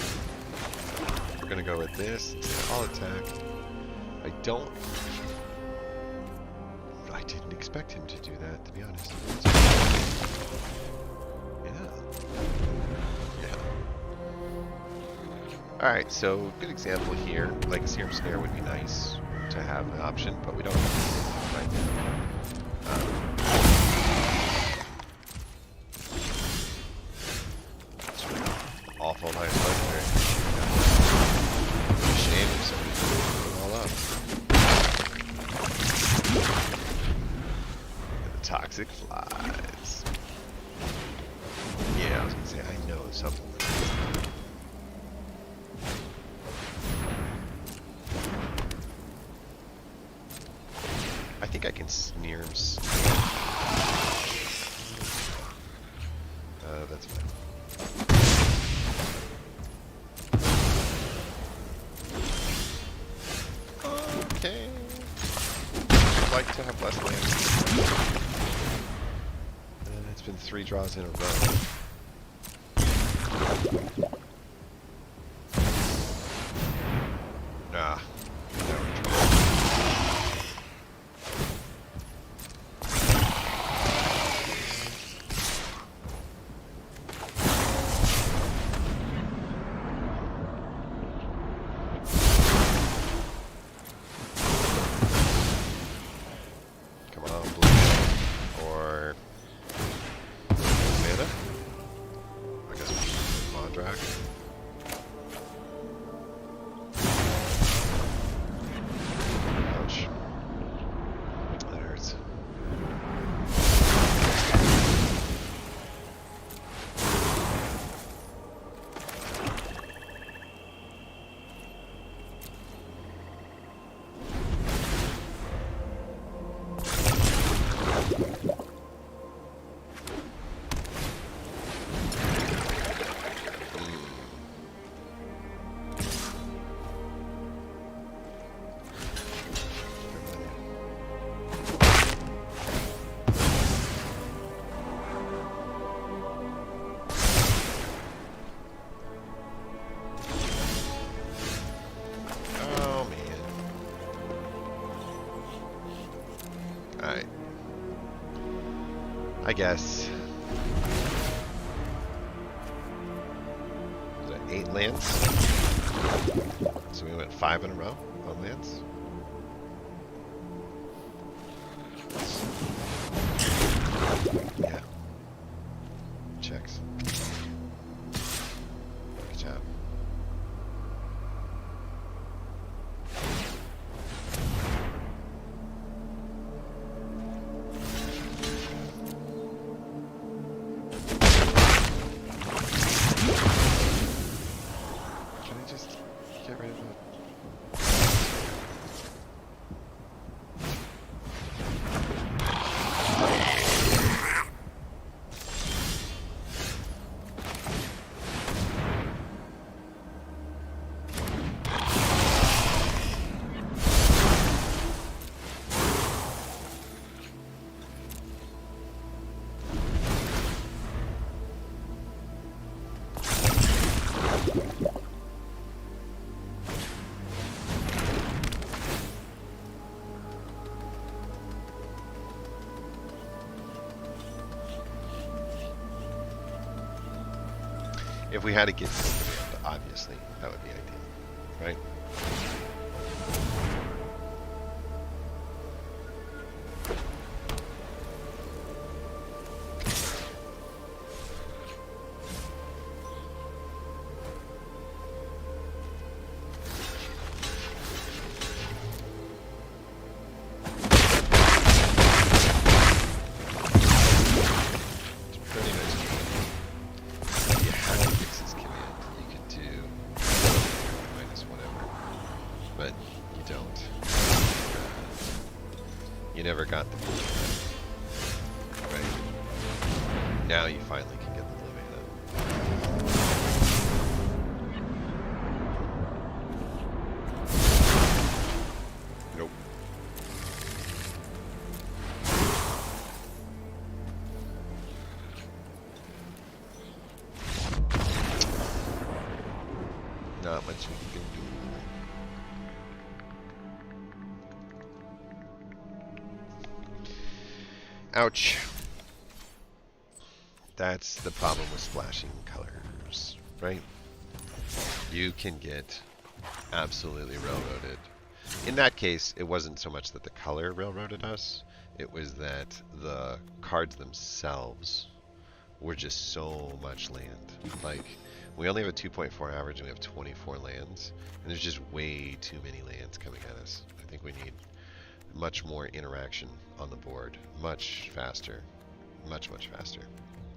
We're gonna go with this. I'll attack. I didn't expect him to do that, to be honest. Yeah. Alright, so good example here. Like a Serum Snare would be nice to have an option, but we don't have it right now. Awful nice legendary. Shame if somebody's putting it all up. Toxic flies. Yeah, I was gonna say, I know something. I think I can sneer him. That's fine. Okay. I'd like to have less land. It's been 3 draws in a row. Ah. Come on, blue. Or mana. I guess. Was that 8 lands? So we went 5 in a row on lands. Yeah. Checks. Good job. Can I just get rid of it? If we had to get to the command, obviously, that would be ideal, right? It's pretty nice. If you had a Fixes command, you could do minus whatever, but you don't. You never got the blue mana, right? Now you finally can get the blue mana. Nope. Not much we can do. Ouch. That's the problem with splashing colors, right? You can get absolutely railroaded. In that case, it wasn't so much that the color railroaded us, it was that the cards themselves were just so much land. Like, we only have a 2.4 average and we have 24 lands, and there's just way too many lands coming at us. I think we need much more interaction on the board, much faster, much faster.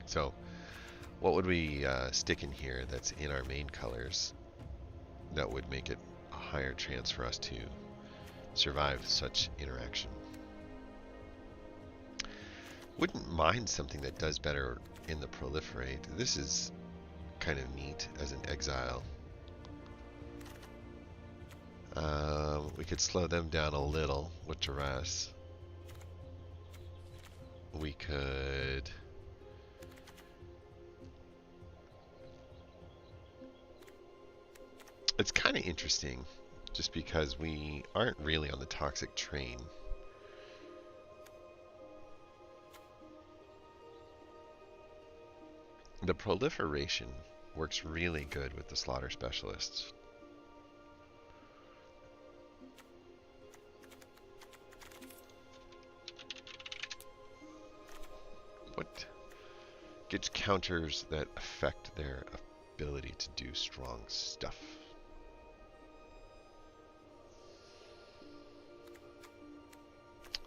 So what would we stick in here that's in our main colors that would make it a higher chance for us to survive such interaction? Wouldn't mind something that does better in the proliferate. This is kind of neat as an exile. We could slow them down a little with duress. We could it's kind of interesting just because we aren't really on the toxic train. The proliferation works really good with the slaughter specialists. What gets counters that affect their ability to do strong stuff?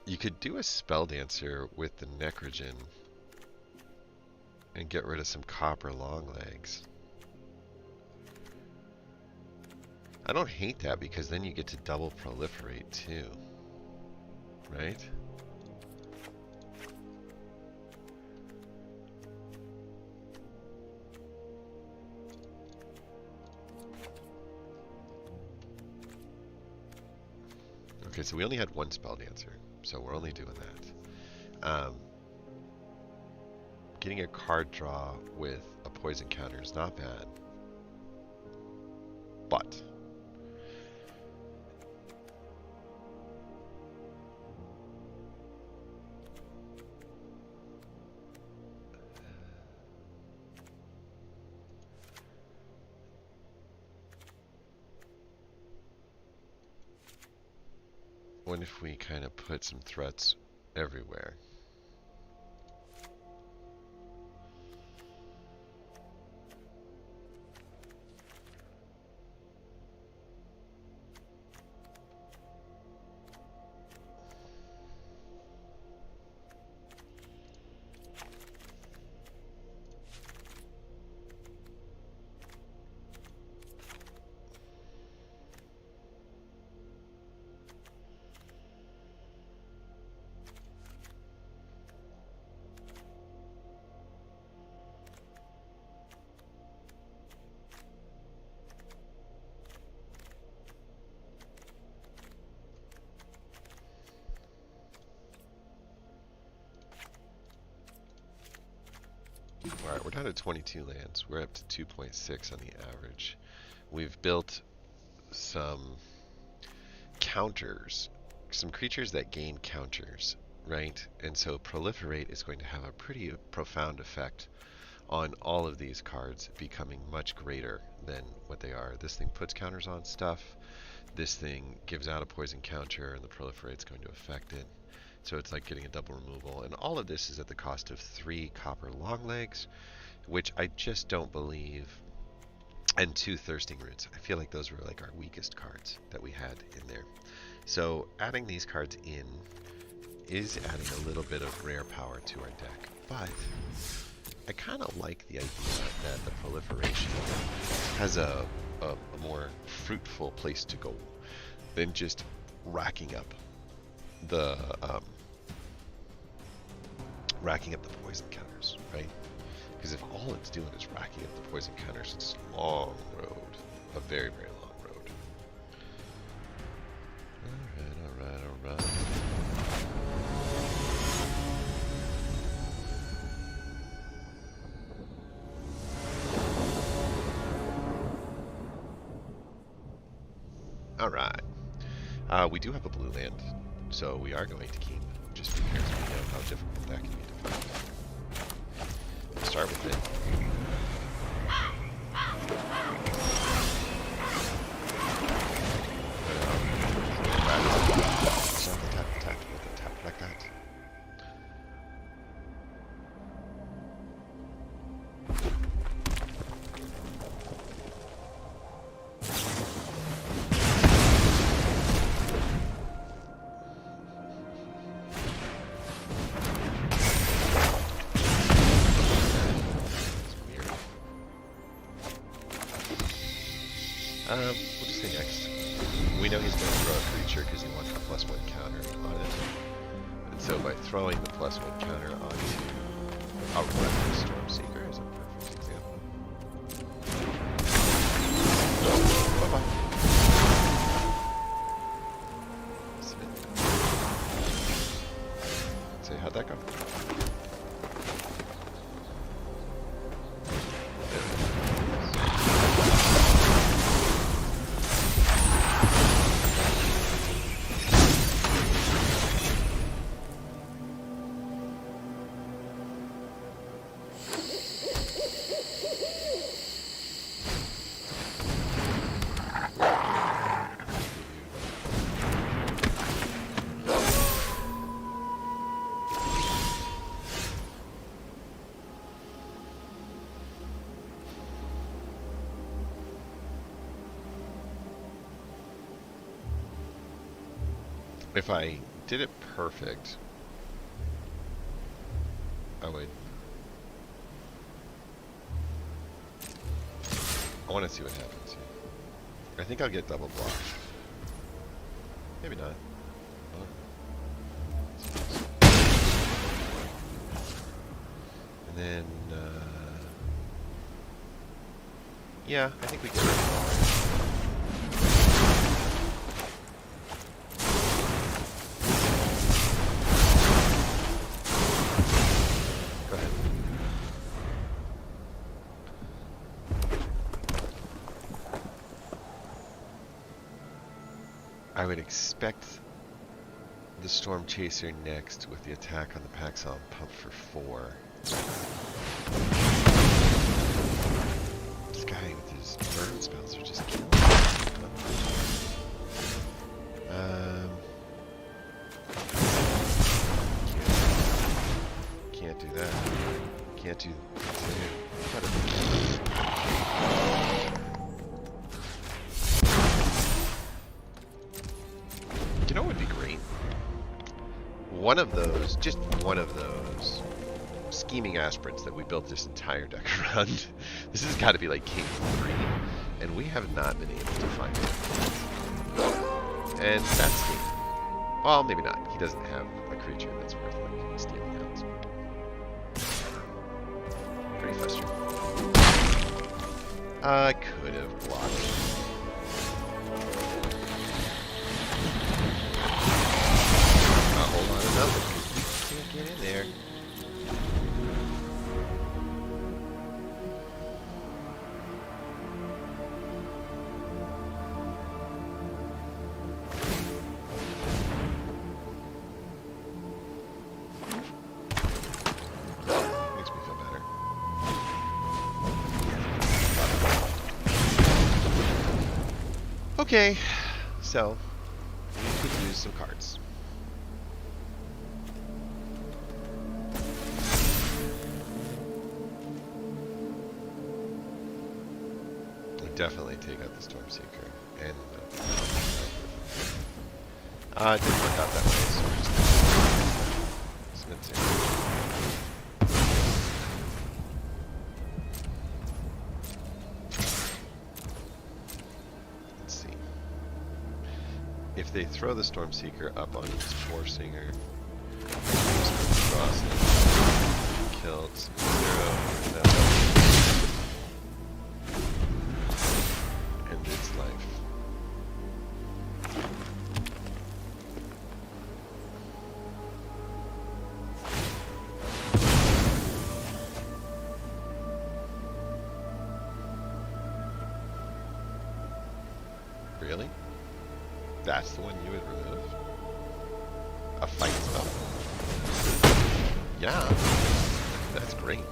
You could do a spell dancer with the Necrogen and get rid of some copper long legs. I don't hate that because then you get to double proliferate too, right? Okay, so we only had one spell dancer, so we're only doing that. Getting a card draw with a poison counter is not bad, but What if we kind of put some threats everywhere? Alright, we're down to 22 lands. We're up to 2.6 on the average. We've built some counters, some creatures that gain counters, right? And so Proliferate is going to have a pretty profound effect on all of these cards becoming much greater than what they are. This thing puts counters on stuff. This thing gives out a poison counter, and the Proliferate's going to affect it. So it's like getting a double removal. And all of this is at the cost of 3 copper longlegs, which I just don't believe, and 2 thirsting roots. I feel like those were like our weakest cards that we had in there. So adding these cards in is adding a little bit of rare power to our deck. But I kind of like the idea that the Proliferation has a more fruitful place to go than just racking up the poison counters, right? Because if all it's doing is racking up the poison counters, it's a long road, a very, very long road. All right. All right. We do have a blue land, so we are going to keep, just because we know how difficult that can be to find. We'll start with it. Tap like that. We'll just say next. We know he's going to throw a creature because he wants a +1 counter on it. And so by throwing the +1 counter onto a Reckless Stormseeker is a perfect example. Bye-bye. Say, how'd that go? If I did it perfect, I want to see what happens here. I think I'll get double blocked. Maybe not. And then, yeah, I think we get it. I would expect the Storm Chaser next with the attack on the Paxon pump for 4. This guy with his burn spells are just killing me. one of those, just one of those scheming aspirants that we built this entire deck around. This has got to be like King 3, and we have not been able to find it. And that's scheming. Well, maybe not. He doesn't have a creature that's worth like stealing out. Pretty frustrating. I could have blocked. A whole lot of nothing because we can't get in there. Makes me feel better. Okay, so we could use some cards. We definitely take out the Stormseeker and it didn't work out that way, so we're just gonna take Let's see. If they throw the Stormseeker up on his Foresinger, cross it, killed 0, end its life. Really? That's the one you would remove? A fight spell? Yeah. That's great.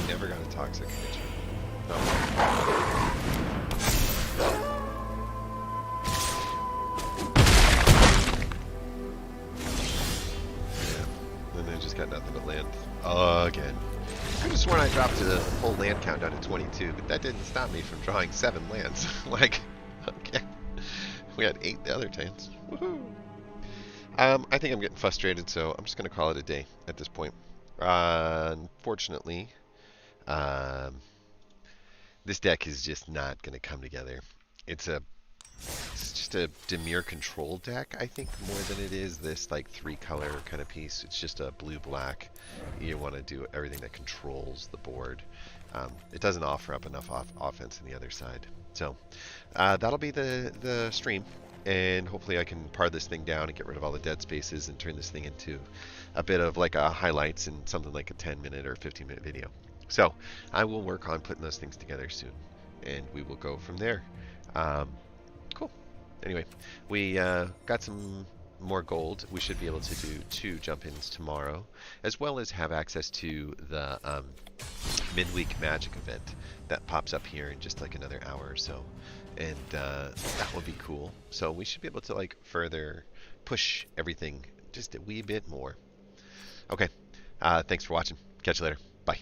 Never got a toxic creature. No. Yeah. Then they just got nothing but land. Again. I could have sworn I dropped the full land count down to 22, but that didn't stop me from drawing 7 lands. Like, okay. We had 8 the other times. Woohoo! I think I'm getting frustrated, so I'm just going to call it a day at this point. Unfortunately, this deck is just not going to come together. It's just a Dimir control deck, I think, more than it is this like 3-color kind of piece. It's just a blue-black. You want to do everything that controls the board. It doesn't offer up enough offense on the other side. So that'll be the stream. And hopefully I can par this thing down and get rid of all the dead spaces and turn this thing into a bit of like a highlights and something like a 10-minute or 15-minute video. So I will work on putting those things together soon, and we will go from there. Cool. Anyway, we got some more gold. We should be able to do 2 jump-ins tomorrow, as well as have access to the midweek magic event that pops up here in just like another hour or so. And that will be cool. So we should be able to like further push everything just a wee bit more. Okay. Thanks for watching. Catch you later. Bye.